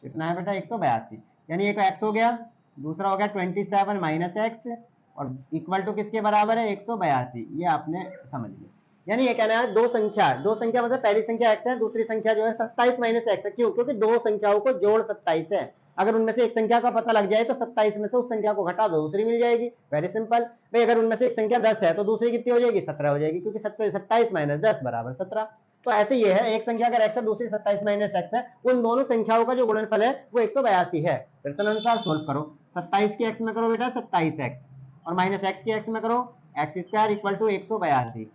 कितना है बेटा, 182। यानी एक एक्स हो गया, दूसरा हो गया 27 माइनस एक्स, और इक्वल टू किसके बराबर है, 182। ये आपने समझ लिया। यानी ये कहना है दो संख्या मतलब पहली संख्या एक्स है, दूसरी संख्या जो है 27 माइनस एक्स है। क्यों, क्योंकि दो संख्याओं को जोड़ 27 है। अगर उनमें से एक संख्या का पता लग जाए तो 27 में से उस संख्या को घटा दो, दूसरी मिल जाएगी। वेरी सिंपल भाई। अगर उनमें से एक संख्या 10 है तो दूसरी कितनी हो जाएगी, 17 हो जाएगी, क्योंकि 27 माइनस 10 बराबर 17। तो ऐसे ये है, एक संख्या अगर एक्स है दूसरी 27 माइनस एक्स है, उन दोनों संख्याओं का जो गुणनफल है वो 182 है। प्रश्न अनुसार सोल्व करो। 27 के एक्स में करो बेटा 27 एक्स, और माइनस एक्स के एक्स में करो एक्स स्क्वायर इक्वल टू 182।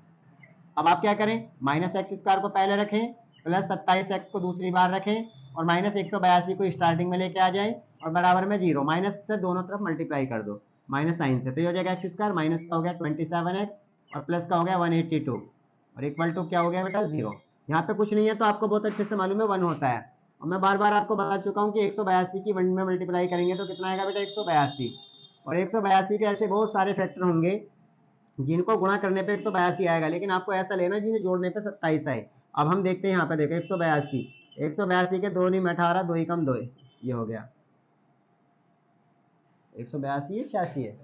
अब आप क्या करें, माइनस एक्स स्क्वायर को पहले रखें, प्लस 27 एक्स को दूसरी बार रखें, और माइनस 182 को स्टार्टिंग में लेके आ जाए, और बराबर में 0। माइनस से दोनों तरफ मल्टीप्लाई कर दो माइनस साइन से, तो ये हो जाएगा एक्स स्क्वायर, माइनस का हो गया 27 एक्स, और प्लस का हो गया 182, और इक्वल टू क्या हो गया बेटा, 0। यहाँ पे कुछ नहीं है तो आपको बहुत अच्छे से मालूम है 1 होता है। और मैं बार बार आपको बता चुका हूँ कि 182 की 1 में मल्टीप्लाई करेंगे तो कितना आएगा बेटा, 182। और 182 के ऐसे बहुत सारे फैक्टर होंगे जिनको गुणा करने पे 182 आएगा, लेकिन आपको ऐसा लेना जिन्हें जोड़ने पे 27 आए। अब हम देखते हैं यहाँ पे, देखो 182 के 2 नहीं 18, 2 ही कम 2, ये हो गया 182 है, 86 है।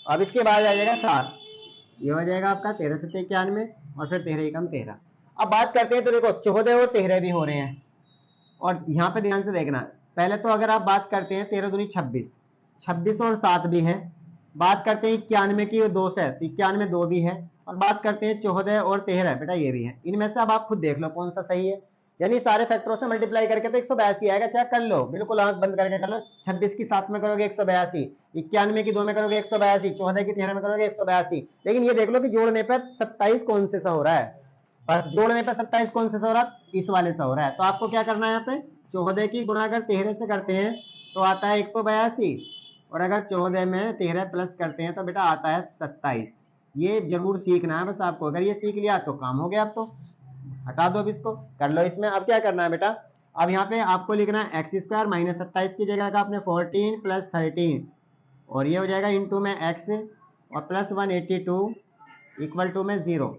अब इसके बाद आ जाएगा 7, ये हो जाएगा आपका 13 से 91, और फिर 13 कम 13। अब बात करते हैं तो देखो 14 और 13 भी हो रहे हैं, और यहाँ पे ध्यान से देखना। पहले तो अगर आप बात करते हैं 13 दूनी 26, 26 और 7 भी है। बात करते हैं 91 की, 2 से 91 2 भी है। और बात करते हैं 14 और 13, बेटा ये भी है। इनमें से अब आप खुद देख लो कौन सा सही है। यानी सारे फैक्टरों से मल्टीप्लाई करके तो 182 आएगा, चेक कर लो, बिल्कुल आंख बंद करके कर लो। 26 की 7 में करोगे 182, 91 की 2 में करोगे 182, 14 की 13 में करोगे 182। लेकिन ये देख लो कि जोड़ने पर 27 कौन से सा हो रहा है, बस जोड़ने पर 27 कौन से सा हो रहा है, इस वाले से हो रहा है। तो आपको क्या करना है, यहाँ पे 14 की गुणा अगर 13 से करते हैं तो आता है 182, और अगर 14 में 13 प्लस करते हैं तो बेटा आता है 27। ये जरूर सीखना है बस आपको, अगर ये सीख लिया तो काम हो गया। अब तो हटा दो, अब इसको कर लो इसमें। अब क्या करना है बेटा, अब यहाँ पे आपको लिखना है एक्स स्क्वायर माइनस 27 की जगह का आपने 14 प्लस 13, और ये हो जाएगा इंटू में एक्स और प्लस 182 इक्वल टू में 0।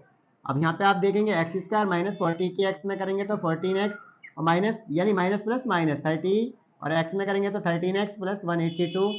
अब यहाँ पे आप देखेंगे एक्स स्क्वायर माइनस 40 की एक्स में करेंगे तो 14x, और माइनस यानी माइनस प्लस माइनस 30, और एक्स में करेंगे तो 13x प्लस 182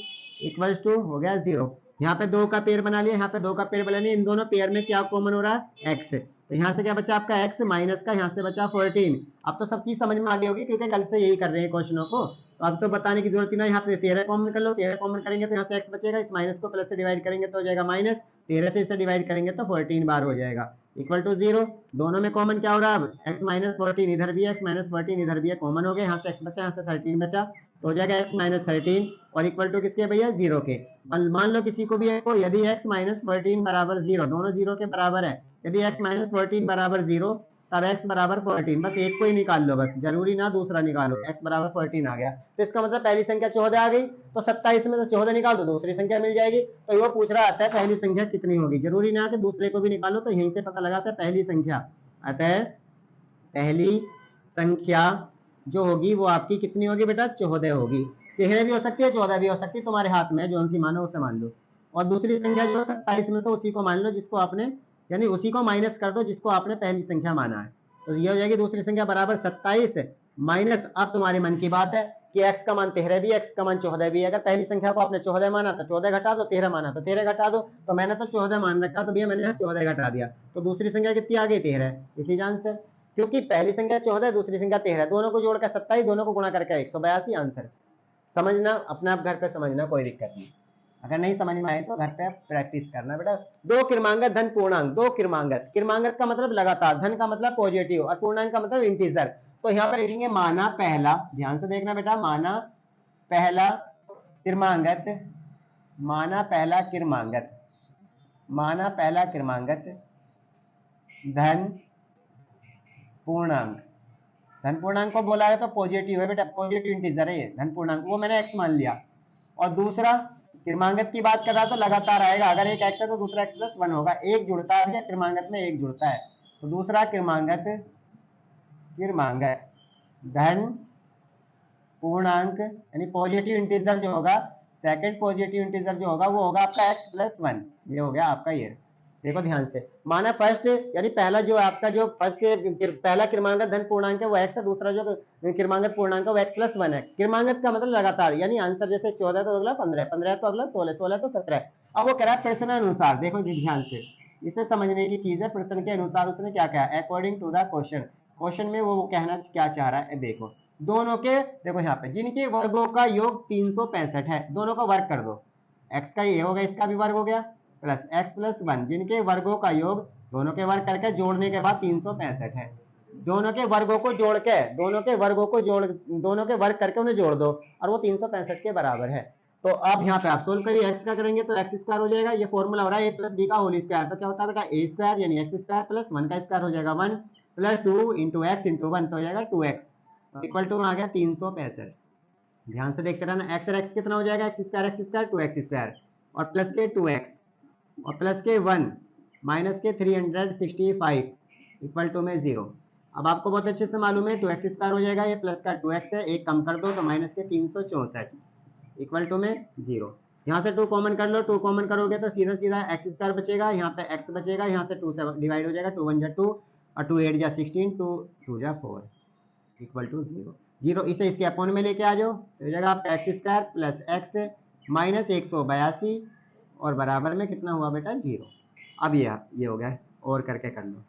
इक्वल्स टू हो गया 0। यहाँ पे 2 का पेयर बना लिया, यहाँ पे 2 का पेयर बना लिया। इन दोनों पेयर में क्या कॉमन हो रहा है, एक्स। तो यहाँ से क्या बचा आपका एक्स, माइनस का यहाँ से बचा 14। अब तो सब चीज समझ में आ गई होगी, क्योंकि कल से यही कर रहे हैं क्वेश्चनों को, तो अब तो बताने की जरूरत ही ना। यहाँ पे 13 कॉमन कर लो, 13 कॉमन करेंगे तो यहाँ से एक्स बचेगा, इस माइनस को प्लस से डिवाइड करेंगे तो हो जाएगा माइनस, 13 से इसे डिवाइड करेंगे तो 14 बार हो जाएगा इक्वल टू 0। दोनों में कॉमन क्या हो रहा है, अब एक्स माइनस 14 इधर भी है, एक्स माइनस 14 इधर भी है, कॉमन हो गया। यहाँ से एक्स बचा, यहाँ से 13 बचा, तो हो जाएगा एक्स माइनस 13, और इक्वल टू किसके भैया, 0 के। मान लो किसी को भी है को, यदि एक्स माइनस 14 बराबर 0, दोनों 0 के बराबर है, यदि एक्स माइनस 14 बराबर 0 तब x बराबर 14, बस एक को ही निकाल लो, बस जरूरी ना दूसरा निकालो। x बराबर 14 आ गया, तो इसका मतलब पहली संख्या 14 आ गई, तो 27 में से 14 निकाल दो, दूसरी संख्या मिल जाएगी। तो वो पूछ रहा आता है पहली संख्या कितनी होगी, जरूरी ना कि दूसरे को भी निकालो, तो यहीं से पता लगाता है पहली संख्या। अतः पहली संख्या जो होगी वो आपकी कितनी होगी बेटा, 14 होगी। 13 भी हो सकती है, 14 भी हो सकती है, तुम्हारे हाथ में जो सी मानो उसे मान लो। और दूसरी संख्या जो 27 में से उसी को मान लो जिसको आपने, यानी उसी को माइनस कर दो जिसको आपने पहली संख्या माना है। तो ये हो जाएगी दूसरी संख्या बराबर 27 माइनस, अब तुम्हारे मन की बात है कि x का मान 13 भी, x का मान 14 भी है। अगर पहली संख्या को आपने 14 माना तो 14 घटा दो, 13 माना तो 13 घटा दो। तो मैंने तो 14 मान रखा, तो भैया मैंने 14 घटा दिया, तो दूसरी संख्या कितनी आ गई, 13, इसी जान से। क्योंकि पहली संख्या 14 दूसरी संख्या 13, दोनों को जोड़कर 27, दोनों को गुणा करके 182 आंसर। समझना, अपने आप घर पे समझना, कोई दिक्कत नहीं। अगर नहीं समझ में आए तो घर पे प्रैक्टिस करना बेटा। दो क्रमांगत धन पूर्णांक, दो क्रमांगत, क्रमांगत का मतलब लगातार, धन का मतलब पॉजिटिव, और पूर्णांक का मतलब इंटीजर। तो यहाँ पर लिखेंगे माना पहला, ध्यान से देखना बेटा, माना पहला क्रमांगत, माना पहला क्रमांगत, माना पहला क्रमांगत धन पूर्णांक। धन पूर्णांक को बोला है तो पॉजिटिव है बेटा, पॉजिटिव इंटीजर है ये धन पूर्णांक, वो मैंने एक्स मान लिया। और दूसरा क्रमांगत की बात कर रहा तो लगातार आएगा, अगर एक x है तो दूसरा x प्लस 1 होगा, एक जुड़ता है क्रमांगत में, एक जुड़ता है तो दूसरा क्रमांगत धन पूर्णांक यानी पॉजिटिव इंटीजर जो होगा, सेकंड पॉजिटिव इंटीजर जो होगा वो होगा आपका x प्लस 1। ये हो गया आपका, ये देखो ध्यान से, माना फर्स्ट यानी पहला जो आपका जो फर्स्ट पहला क्रमांगत धन पूर्णांक है वो x है, दूसरा जो क्रमांगत पूर्णांक है वो x प्लस 1 है। क्रमांगत का मतलब लगातार, यानी आंसर जैसे 14 तो अगला 15, 15 तो अगला 16, 16 तो 17। अब वो कह रहा है प्रश्न अनुसार, देखो ध्यान से, इसे समझने की चीज है, प्रश्न के अनुसार उसने क्या कहा, according to the question. Question में वो कहना क्या चाह रहा है, देखो दोनों के, देखो यहाँ पे जिनके वर्गों का योग 365 है, दोनों का वर्ग कर दो, x का ये होगा, इसका भी वर्ग हो गया, प्लस x प्लस 1, जिनके वर्गों का योग दोनों के वर्ग करके जोड़ने के बाद 365 है, दोनों के वर्गों को जोड़ के, दोनों के वर्ग करके उन्हें जोड़ दो और वो 365 के बराबर है। तो अब यहाँ पे आप सोल्व करिए, x का करेंगे तो x स्क्वायर हो जाएगा, ये फॉर्मूला हो रहा है a प्लस बी का होल स्क्वायर, तो क्या होता है बेटा a स्क्वायर यानी x स्क्वायर प्लस 1 का स्क्वायर हो जाएगा 1 प्लस 2 इंटू एक्स इंटू 1 तो हो जाएगा 2x इक्वल टू आ गया 365। ध्यान से देखते रहना, x और x कितना हो जाएगा, x स्क्वायर 2x स्क्वायर और प्लस के 2x और प्लस के 1 माइनस के 365 इक्वल टू में 0। अब आपको बहुत अच्छे से मालूम है 2x स्क्वायर हो जाएगा, ये प्लस का 2x है, एक कम कर दो तो माइनस के 364 इक्वल टू में 0। यहाँ से 2 कॉमन कर लो, 2 कॉमन करोगे तो सीधा सीधा x स्क्वायर बचेगा, यहाँ पे x बचेगा, यहाँ से 2 से डिवाइड हो जाएगा, 2 1 जा 2 और 2 8 जा 16, 2 2 जा 4 इक्वल टू 0। इसे इसके अपॉन में लेके आ जाओ तो हो जाएगा आपका x square plus x minus 182 और बराबर में कितना हुआ बेटा 0। अब ये हो गया, और करके कर लो।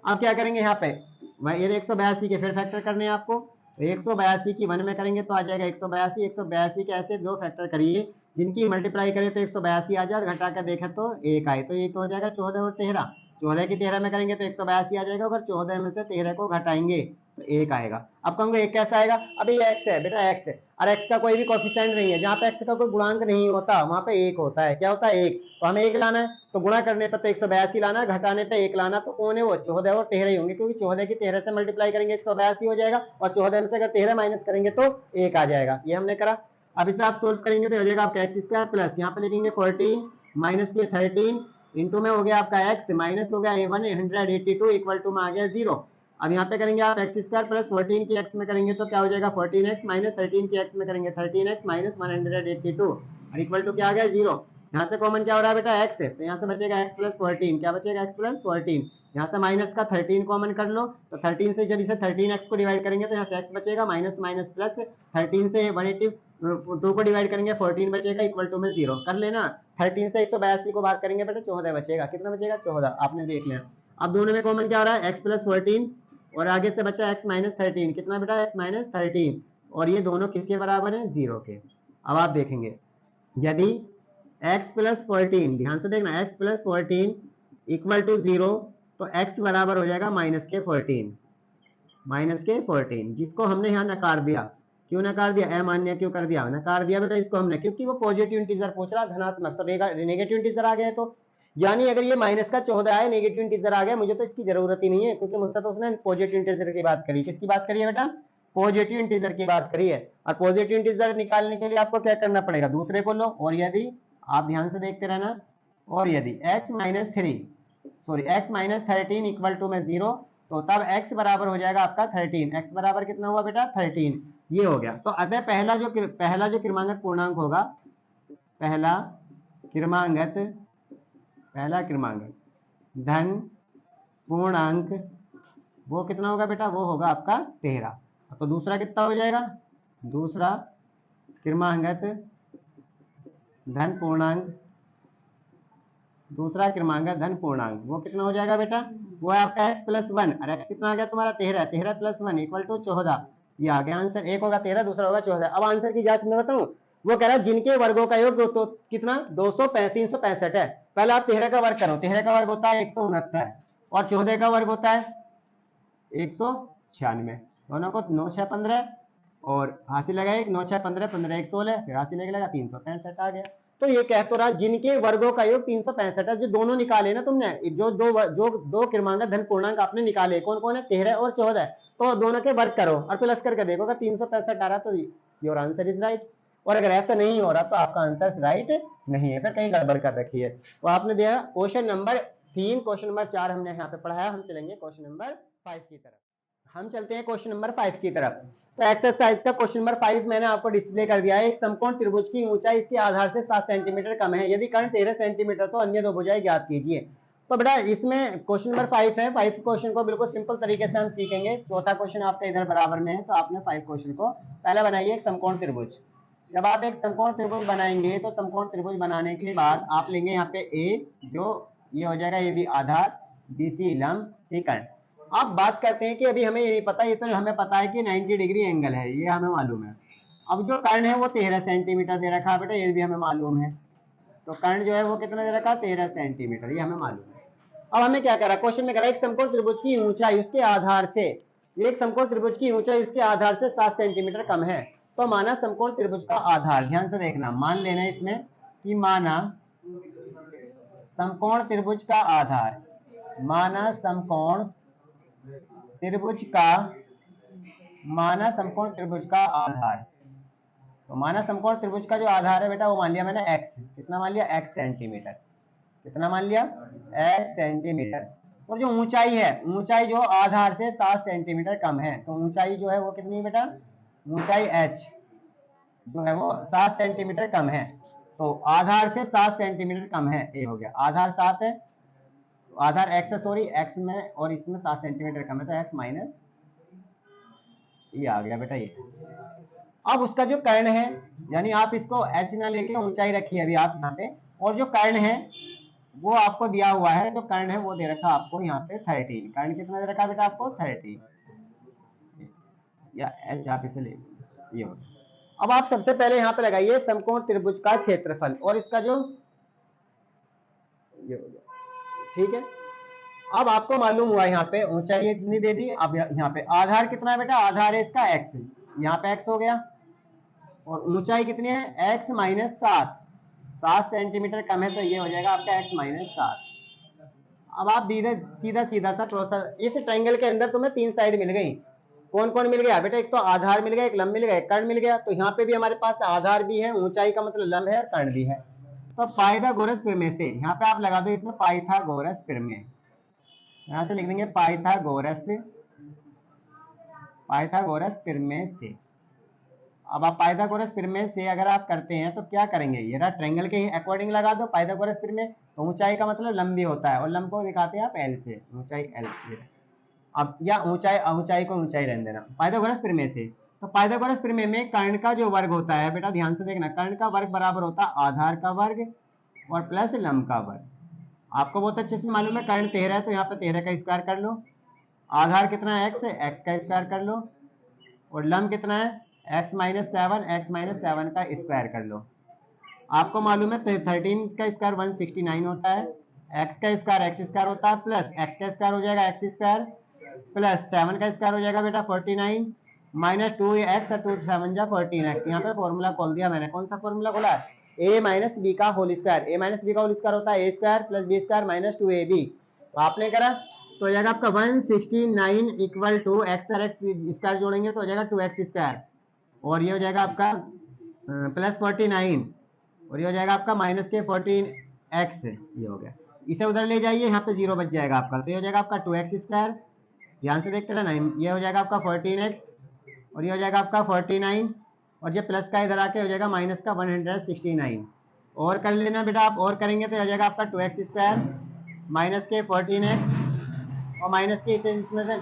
अब क्या करेंगे यहाँ पे, ये 182 के फिर फैक्टर करने हैं आपको, 182 की 1 में करेंगे तो आ जाएगा 182, 182 के ऐसे 2 फैक्टर करिए जिनकी मल्टीप्लाई करें तो 182 आ जाए, घटा कर देखें तो 1 आए, तो ये तो हो जाएगा 14 और 13, 14 की 13 में करेंगे तो 182 आ जाएगा, अगर 14 में से 13 को घटाएंगे तो 1 आएगा। अब कहूंगे 1 कैसा आएगा, अभी ये x है बेटा, x है और x का कोई भी कोफिशिएंट नहीं है, जहाँ पे x का कोई गुणांक नहीं होता वहां पे 1 होता है, क्या होता है 1, तो हमें 1 लाना है, तो गुणा करने पर तो 182 लाना है, घटाने पे 1 लाना, तो कौन है वो 14 और 13 ही होंगे, क्योंकि 14 की 13 से मल्टीप्लाई करेंगे 182 हो जाएगा और 14 में से अगर 13 माइनस करेंगे तो 1 आ जाएगा, ये हमने करा। अब इसे आप सोल्व करेंगे तो हो जाएगा आपका एक्स स्क्वायर प्लस यहाँ पे लिखेंगे 14 माइनस के 13 इंटू में हो गया आपका x माइनस हो गया 182 इक्वल टू में आ गया 0। अब यहाँ पे करेंगे आप एक्स स्क्वायर प्लस 14 की x में करेंगे तो क्या हो जाएगा 14x माइनस 13 की x में करेंगे 13x माइनस 182 और इक्वल टू क्या आ गया 0। यहाँ से कॉमन क्या हो रहा है बेटा x है, तो यहाँ से बचेगा x प्लस 14, क्या बचेगा x प्लस 14, यहाँ से माइनस का 13 कॉमन कर लो, तो 13 से जब इसे 13x को डिवाइड करेंगे तो यहाँ से x बचेगा माइनस माइनस प्लस 13 से 182 को डिवाइड करेंगे 14 बचेगा इक्वल टू में 0 कर लेना। 13 से 182 को बाहर करेंगे बेटा 14 बचेगा, कितना बचेगा 14, आपने देख लिया। अब दोनों में कॉमन क्या हो रहा है x प्लस 14 और आगे से बचा x माइनस 13, कितना बेटा x माइनस 13 और ये दोनों किसके बराबर है 0 के। अब आप देखेंगे यदि x प्लस 14, ध्यान से देखना x प्लस 14 इक्वल टू 0 तो x बराबर हो जाएगा माइनस के 14, जिसको हमने यहाँ नकार दिया। क्यों नकार दिया, अमान्य क्यों कर दिया, नकार दिया बेटा इसको हमने, क्योंकि वो पॉजिटिव इंटीजर पूछ रहा धनात्मक, तो नेगेटिव इंटीजर आ गए, तो यानी अगर ये माइनस का 14 आए नेगेटिव इंटीजर आ गया, मुझे तो इसकी जरूरत ही नहीं है, क्योंकि मुझसे तो उसने पॉजिटिव इंटीजर की बात करी। किसकी बात करी है बेटा, पॉजिटिव इंटीजर की बात करी है, और पॉजिटिव इंटीजर निकालने के लिए आपको क्या करना पड़ेगा, दूसरे को लो, और यदि आप ध्यान से देखते रहना, और यदि x माइनस 13 इक्वल टू में 0 तो तब x बराबर हो जाएगा आपका 13, x बराबर कितना हुआ बेटा 13, ये हो गया। तो अतः पहला जो क्रमांगत पूर्णांक होगा, पहला क्रमांगत धन पूर्णांक वो कितना होगा बेटा, वो होगा आपका 13। तो दूसरा कितना हो जाएगा, दूसरा क्रमांगत धन पूर्णांक वो कितना हो जाएगा बेटा, वो है आपका x प्लस 1 और x कितना आ गया तुम्हारा 13 प्लस 1 इक्वल टू 14, ये आ गया आंसर। एक होगा 13, दूसरा होगा 14। अब आंसर की जांच में बताऊं, वो कह रहा है जिनके वर्गों का योग तो कितना 365 है। पहले आप 13 का वर्ग करो, 13 का वर्ग होता है 169 और 14 का वर्ग होता है 196, दोनों को 9 6 15 और हासिल लगाए 9 6 15 15 1 16, फिर हासिल लगा 365 आ गया। तो ये कह तो रहा जिनके वर्गों का योग 365 है, जो दोनों निकाले ना तुमने, जो दो क्रमांक धन पूर्णांक आपने निकाले, कौन कौन है 13 और 14, तो दोनों के वर्ग करो और प्लस करके देखो, अगर 365 आ रहा तो योर आंसर इज राइट। और अगर ऐसा नहीं हो रहा तो आपका आंसर राइट नहीं है, फिर कहीं गड़बड़ कर रखी है। तो आपने दिया क्वेश्चन नंबर 3, क्वेश्चन नंबर 4 हमने यहाँ पे पढ़ाया। हम चलेंगे क्वेश्चन नंबर 5 की तरफ। हम चलते हैं क्वेश्चन नंबर 5 की तरफ। तो एक्सरसाइज का क्वेश्चन नंबर 5 मैंने आपको डिस्प्ले कर दिया है। एक समकोण त्रिभुज की ऊंचाई इसके आधार से 7 सेंटीमीटर कम है, यदि कर्ण 13 सेंटीमीटर तो अन्य दो भुजाएं ज्ञात कीजिए। तो बेटा इसमें क्वेश्चन नंबर 5 है। 5 क्वेश्चन को बिल्कुल सिंपल तरीके से हम सीखेंगे। चौथा क्वेश्चन आपका इधर बराबर में है, तो आपने 5 क्वेश्चन को पहले बनाइए एक समकोण त्रिभुज। जब आप एक समकोण त्रिभुज बनाएंगे तो समकोण त्रिभुज बनाने के बाद आप लेंगे यहाँ पे ए, जो ये हो जाएगा A B Aadhaar, B C लंब, सी कर्ण। अब बात करते हैं कि अभी हमें ये नहीं पता, ये तो हमें पता है कि 90 डिग्री एंगल है, ये हमें मालूम है। अब जो कर्ण है वो 13 सेंटीमीटर दे रखा है बेटा, ये भी हमें मालूम है। तो कर्ण जो है वो कितना दे रखा है, 13 सेंटीमीटर, ये हमें मालूम है। अब हमें क्या करा, क्वेश्चन में करा एक समकोण त्रिभुज की ऊंचाई उसके आधार से, एक समकोण त्रिभुज की ऊंचाई उसके आधार से 7 सेंटीमीटर कम है। तो माना समकोण त्रिभुज का आधार, ध्यान से देखना, मान लेना इसमें कि माना समकोण त्रिभुज का आधार, माना समकोण त्रिभुज का, माना समकोण त्रिभुज का आधार। तो माना समकोण त्रिभुज का जो आधार है बेटा वो मान लिया मैंने x, कितना मान लिया, x सेंटीमीटर, कितना मान लिया, x सेंटीमीटर। और जो ऊंचाई है, ऊंचाई जो आधार से 7 सेंटीमीटर कम है, तो ऊंचाई जो है वो कितनी है बेटा, ऊंचाई h जो है वो 7 सेंटीमीटर कम है। तो आधार से 7 सेंटीमीटर कम है, ये हो गया, आधार 7 है, आधार x है, सॉरी x में और इसमें 7 सेंटीमीटर कम है, तो x माइनस ये आ गया बेटा ये। अब उसका जो कर्ण है, यानी आप इसको h ना लेके ऊंचाई रखिए अभी आप यहाँ पे, और जो कर्ण है वो आपको दिया हुआ है, जो कर्ण है वो दे रखा आपको यहाँ पे 13। कर्ण कितना दे रखा बेटा आपको, 13, या h आप इसे ले ये हो। अब आप सबसे पहले यहाँ पे लगाइए समकोण त्रिभुज का क्षेत्रफल, और इसका जो ये हो गया, ठीक है। अब आपको मालूम हुआ यहाँ पे ऊंचाई इतनी दे दी। अब यहाँ पे आधार कितना है बेटा, आधार है इसका x, यहाँ पे x हो गया, और ऊंचाई कितनी है, x माइनस 7 सेंटीमीटर कम है, तो ये हो जाएगा आपका x माइनस 7। अब आप सीधा सीधा सा प्रोसेस, इस ट्रायंगल के अंदर तुम्हें 3 साइड मिल गई। कौन कौन मिल गया बेटा, एक तो आधार मिल गया, एक लंब मिल गया, एक कर्ण मिल गया। तो यहाँ पे भी हमारे पास आधार भी है, ऊंचाई का मतलब लंब है, और कर्ण भी है। तो पाइथागोरस प्रमेय से यहाँ पे आप लगा दो इसमें पाइथागोरस प्रमेय, यहाँ से लिख देंगे पाइथागोरस, पाइथागोरस प्रमेय से। अब आप पाइथागोरस प्रमेय से अगर आप करते हैं तो क्या करेंगे, ये रहा ट्रायंगल के अकॉर्डिंग लगा दो पाइथागोरस प्रमेय। तो ऊंचाई का मतलब लंबी होता है, और लंब को दिखाते हैं आप एल से, ऊंचाई एल। अब या ऊंचाई को ऊंचाई रहने देना पाइथागोरस प्रमेय से। तो पाइथागोरस प्रमेय में कर्ण का जो वर्ग होता है बेटा, ध्यान से देखना, कर्ण का वर्ग बराबर होता है आधार का वर्ग और प्लस लंब का वर्ग। आपको बहुत अच्छे से मालूम है कर्ण 13 है, तो यहाँ पे 13 का स्क्वायर कर लो। आधार कितना है, x है, x का स्क्वायर कर लो। और लंब कितना है, x माइनस 7, x माइनस 7 का स्क्वायर कर लो। आपको मालूम है 13 का स्क्वायर 169 होता है, x का स्क्वायर x स्क्वायर होता है, प्लस x का स्क्वायर हो जाएगा x स्क्वायर, प्लस 7 का स्क्वायर हो जाएगा बेटा 49, माइनस 2x और 2 7 जा 14x। यहाँ पे फॉर्मूला खोल दिया मैंने, कौन सा फॉर्मूला खोला है, a माइनस बी का whole square. a minus B का होल स्क्वायर होता है a square plus B square minus 2ab। तो आपने करा तो हो जाएगा आपका 169 इक्वल टू एक्स और एक्स स्क्वायर जोड़ेंगे तो हो जाएगा 2x स्क्वायर, और ये हो जाएगा आपका प्लस 49, और ये हो जाएगा आपका माइनस के 14x, ये हो गया। इसे उधर ले जाइए, यहाँ पे 0 बच जाएगा आपका, तो ये हो जाएगा आपका 2x स्क्वायर, ध्यान से देखते रहना, ये हो जाएगा आपका 14x, और ये हो जाएगा आपका 49, और ये प्लस का इधर आके हो जाएगा माइनस का 169। और कर लेना बेटा आप, और करेंगे तो हो जाएगा आपका 2x स्क्वायर माइनस के 14x, और माइनस के इसमें से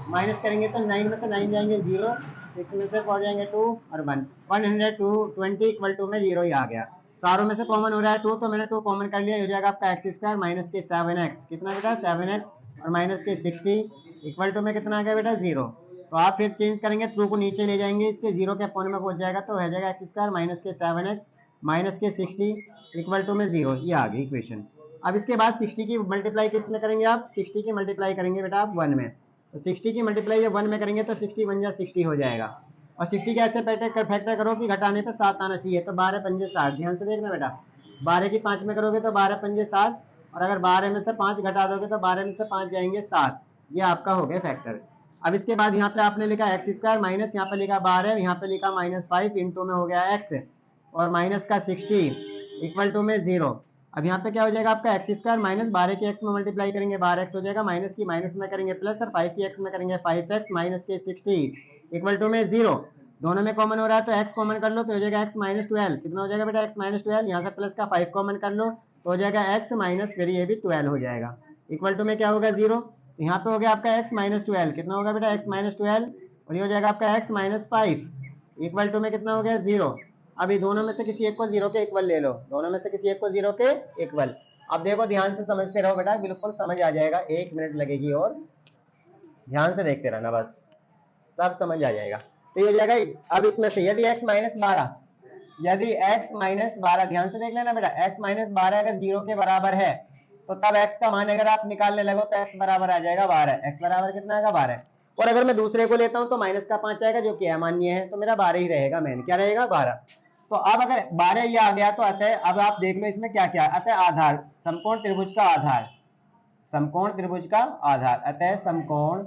माइनस करेंगे तो 9 में से 9 जाएंगे 0, 6 में से 4 जाएंगे 2 और 1, 120 इक्वल टू में 0 ही आ गया। सारों में से कॉमन हो रहा है 2, तो मैंने 2 कॉमन कर लिया, हो जाएगा आपका x स्क्वायर माइनस के 7x, कितना बेटा 7x, और माइनस के 60 इक्वल टू में कितना आ गया बेटा 0। तो आप फिर चेंज करेंगे, थ्रू को नीचे ले जाएंगे, इसके 0 के अपोन में पहुंच जाएगा, तो हो जाएगा x स्क्वायर माइनस के 7x माइनस के 60 इक्वल टू में 0, ये आ गई इक्वेशन। अब इसके बाद 60 की मल्टीप्लाई किस में करेंगे आप, 60 की मल्टीप्लाई करेंगे बेटा आप 1 में। तो 60 की मल्टीप्लाई जब 1 में करेंगे तो 60 1 जा 60 हो जाएगा, और 60 के ऐसे फैक्टर करो कि घटाने पे 7 आना चाहिए, तो 12 पंजे 60, ध्यान से देखना बेटा, 12 की 5 में करोगे तो 12 पंजे 60, और अगर 12 में से 5 घटा दोगे तो 12 में से 5 जाएंगे 7, ये आपका हो गया फैक्टर। अब इसके बाद यहाँ पे आपने लिखा x स्क्वायर माइनस यहाँ पे लिखा 12, यहाँ पे लिखा -5 इंटू में हो गया x, और माइनस का 60 इक्वल टू में 0। अब यहाँ पे क्या हो जाएगा आपका एक्स स्क्वायर माइनस 12 की एक्स में मल्टीप्लाई करेंगे 12x हो जाएगा, माइनस की माइनस में करेंगे प्लस और 5 की एक्स में करेंगे 5x माइनस के 60 इक्वल टू में 0। दोनों में कॉमन हो रहा है तो x कॉमन कर लो तो हो जाएगा x माइनस 12। कितना हो जाएगा बेटा x माइनस 12, यहाँ से प्लस का 5 कॉमन कर लो तो हो जाएगा x माइनस फिर ये भी 12 हो जाएगा इक्वल टू में क्या होगा 0। तो यहाँ पे हो गया आपका x माइनस 12, कितना होगा बेटा x माइनस 12 और ये हो जाएगा आपका x माइनस 5 इक्वल टू में कितना हो गया 0। अभी दोनों में से किसी एक को 0 के इक्वल ले लो, दोनों में से किसी एक को 0 के इक्वल। अब देखो ध्यान से समझते रहो बेटा, बिल्कुल समझ आ जाएगा, 1 मिनट लगेगी और ध्यान से देखते रहना, बस सब समझ आ जाएगा। तो ये हो जाएगा, अब इसमें से यदि x माइनस 12, यदि x माइनस 12 ध्यान से देख लेना बेटा, x माइनस 12 अगर 0 के बराबर है तो तब x का मान अगर आप निकालने लगो तो x बराबर आ जाएगा 12। x बराबर कितना आएगा 12। और अगर मैं दूसरे को लेता हूं तो माइनस का 5 आएगा जो कि अमान्य है, तो मेरा 12 ही रहेगा, मेन क्या रहेगा 12। तो अब अगर 12 ये आ गया तो अतः अब आप देख लो इसमें क्या क्या, अतः आधार समकोण त्रिभुज का आधार, समकोण त्रिभुज का आधार, अतः समकोण।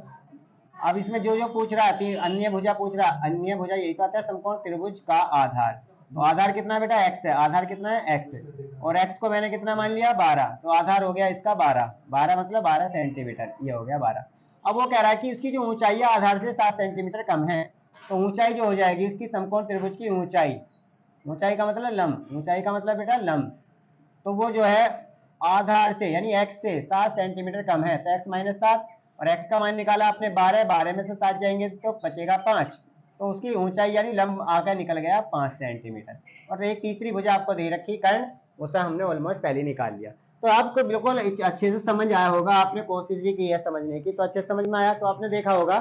अब इसमें जो जो पूछ रहा है अन्य भुजा पूछ रहा, अन्य भुजा यही तो आता है समकोण त्रिभुज का आधार। तो आधार कितना बेटा x है, आधार कितना है x और x को मैंने कितना मान लिया 12, तो आधार हो गया इसका 12 मतलब 12 सेंटीमीटर, ये हो गया 12। अब वो कह रहा है कि इसकी जो ऊंचाई है आधार से 7 सेंटीमीटर कम है, तो ऊंचाई जो हो जाएगी इसकी समकोण त्रिभुज की ऊंचाई, ऊंचाई का मतलब लंब, ऊंचाई का मतलब बेटा लंब, तो वो जो है आधार से यानी x से 7 सेंटीमीटर कम है, तो x माइनस 7 और x का मान निकाला आपने 12, 12 में से 7 जाएंगे तो बचेगा 5, तो उसकी ऊंचाई यानी लंब आकर निकल गया 5 सेंटीमीटर। और एक तीसरी भुजा आपको दे रखी कर्ण, उसे हमने ऑलमोस्ट पहले निकाल लिया। तो आपको बिल्कुल अच्छे से समझ आया होगा, आपने कोशिश भी की है समझने की, तो अच्छे समझ में आया। तो आपने देखा होगा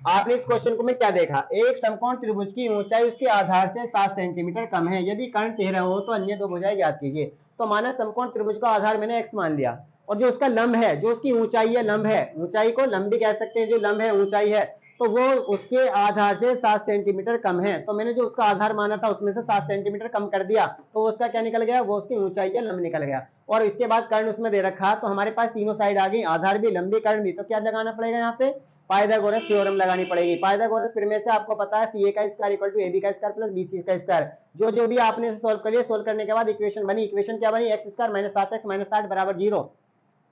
आपने इस क्वेश्चन को में क्या देखा, एक समकोण त्रिभुज की ऊंचाई उसके आधार से 7 सेंटीमीटर कम है, यदि कर्ण 13 हो तो अन्य दो भुजाएं ज्ञात कीजिए। तो माना समकोण त्रिभुज का आधार मैंने x मान लिया और जो उसका लंब है, जो उसकी ऊंचाई है, लंब है, ऊंचाई को लंब भी कह सकते हैं, जो लंब है ऊंचाई है, तो वो उसके आधार से 7 सेंटीमीटर कम है। तो मैंने जो उसका आधार माना था उसमें से 7 सेंटीमीटर कम कर दिया, तो उसका क्या निकल गया, वो उसकी ऊंचाई है, लंब निकल गया। और इसके बाद कर्ण उसमें दे रखा, तो हमारे पास तीनों साइड आ गई, आधार भी, लंबी, कर्ण भी। तो क्या लगाना पड़ेगा यहाँ पे, पाइथागोरस थ्योरम लगानी पड़ेगी। पाइथागोरस प्रमेय से आपको पता है सी ए का square equal to A B का स्क्वायर प्लस बी सी का स्क्वायर। जो जो भी आपने सोल्व कर लिया, सोल्व करने के बाद इक्वेशन बनी, इक्वेशन क्या बनी, x square minus 7x minus 60 बराबर 0।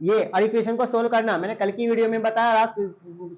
ये और इक्वेशन को सोल्व करना मैंने कल की वीडियो में बताया, रात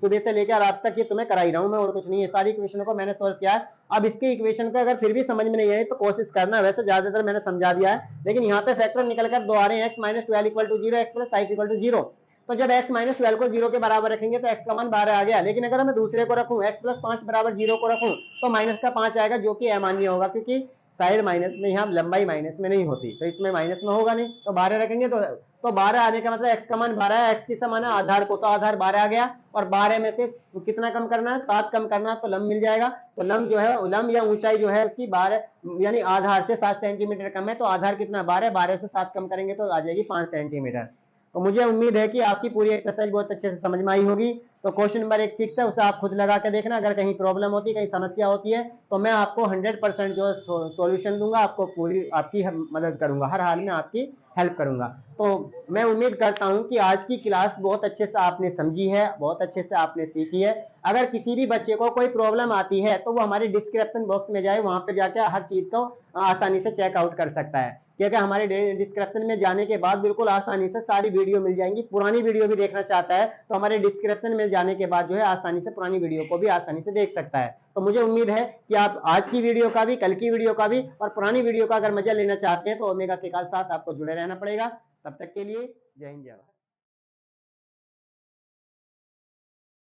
सुबह से लेकर रात तक ये तुम्हें करा ही रहा हूं मैं, और कुछ नहीं है, सारी इक्वेशनों को मैंने सोल्व किया है। अब इसके इक्वेशन को अगर फिर भी समझ में नहीं आई तो कोशिश करना, वैसे ज्यादातर मैंने समझा दिया है, लेकिन यहाँ पे फैक्टर निकलकर दो आ रहे हैं, x minus 12 equal to 0, x plus 5 equal to 0। तो जब x माइनस 12 को 0 के बराबर रखेंगे तो x का मान 12 आ गया, लेकिन अगर मैं दूसरे को रखूं x प्लस 5 बराबर 0 को रखूं तो माइनस का 5 आएगा, जो कि अमान्य होगा, क्योंकि साइड माइनस में, यहाँ लंबाई माइनस में नहीं होती, तो इसमें माइनस में होगा नहीं, तो 12 रखेंगे तो 12 आने का मतलब x का मान 12 है, x की समान है आधार को, तो आधार 12 आ गया, और 12 में से कितना कम करना है, 7 कम करना है, तो लंब मिल जाएगा। तो लंब जो है, लंब या ऊंचाई जो है उसकी 12 यानी आधार से 7 सेंटीमीटर कम है, तो आधार कितना 12, 12 से 7 कम करेंगे तो आ जाएगी 5 सेंटीमीटर। तो मुझे उम्मीद है कि आपकी पूरी एक्सरसाइज बहुत अच्छे से समझ में आई होगी। तो क्वेश्चन नंबर 1 6 है, उसे आप खुद लगा के देखना, अगर कहीं प्रॉब्लम होती है, कहीं समस्या होती है, तो मैं आपको 100% जो सॉल्यूशन दूंगा, आपको पूरी आपकी मदद करूंगा, हर हाल में आपकी हेल्प करूंगा। तो मैं उम्मीद करता हूं कि आज की क्लास बहुत अच्छे से आपने समझी है, बहुत अच्छे से आपने सीखी है। अगर किसी भी बच्चे को कोई प्रॉब्लम आती है तो वो हमारे डिस्क्रिप्शन बॉक्स में जाए, वहां पे जाके हर चीज को आसानी से चेकआउट कर सकता है, क्योंकि हमारे डिस्क्रिप्शन में जाने के बाद बिल्कुल आसानी से सारी वीडियो मिल जाएंगी। पुरानी वीडियो भी देखना चाहता है तो हमारे डिस्क्रिप्शन में जाने के बाद जो है आसानी से पुरानी वीडियो को भी आसानी से देख सकता है। तो मुझे उम्मीद है कि आप आज की वीडियो का भी, कल की वीडियो का भी और पुरानी वीडियो का अगर मजा लेना चाहते हैं तो ओमेगा के साथ आपको जुड़े रहना पड़ेगा। तब तक के लिए जय हिंद जय भारत।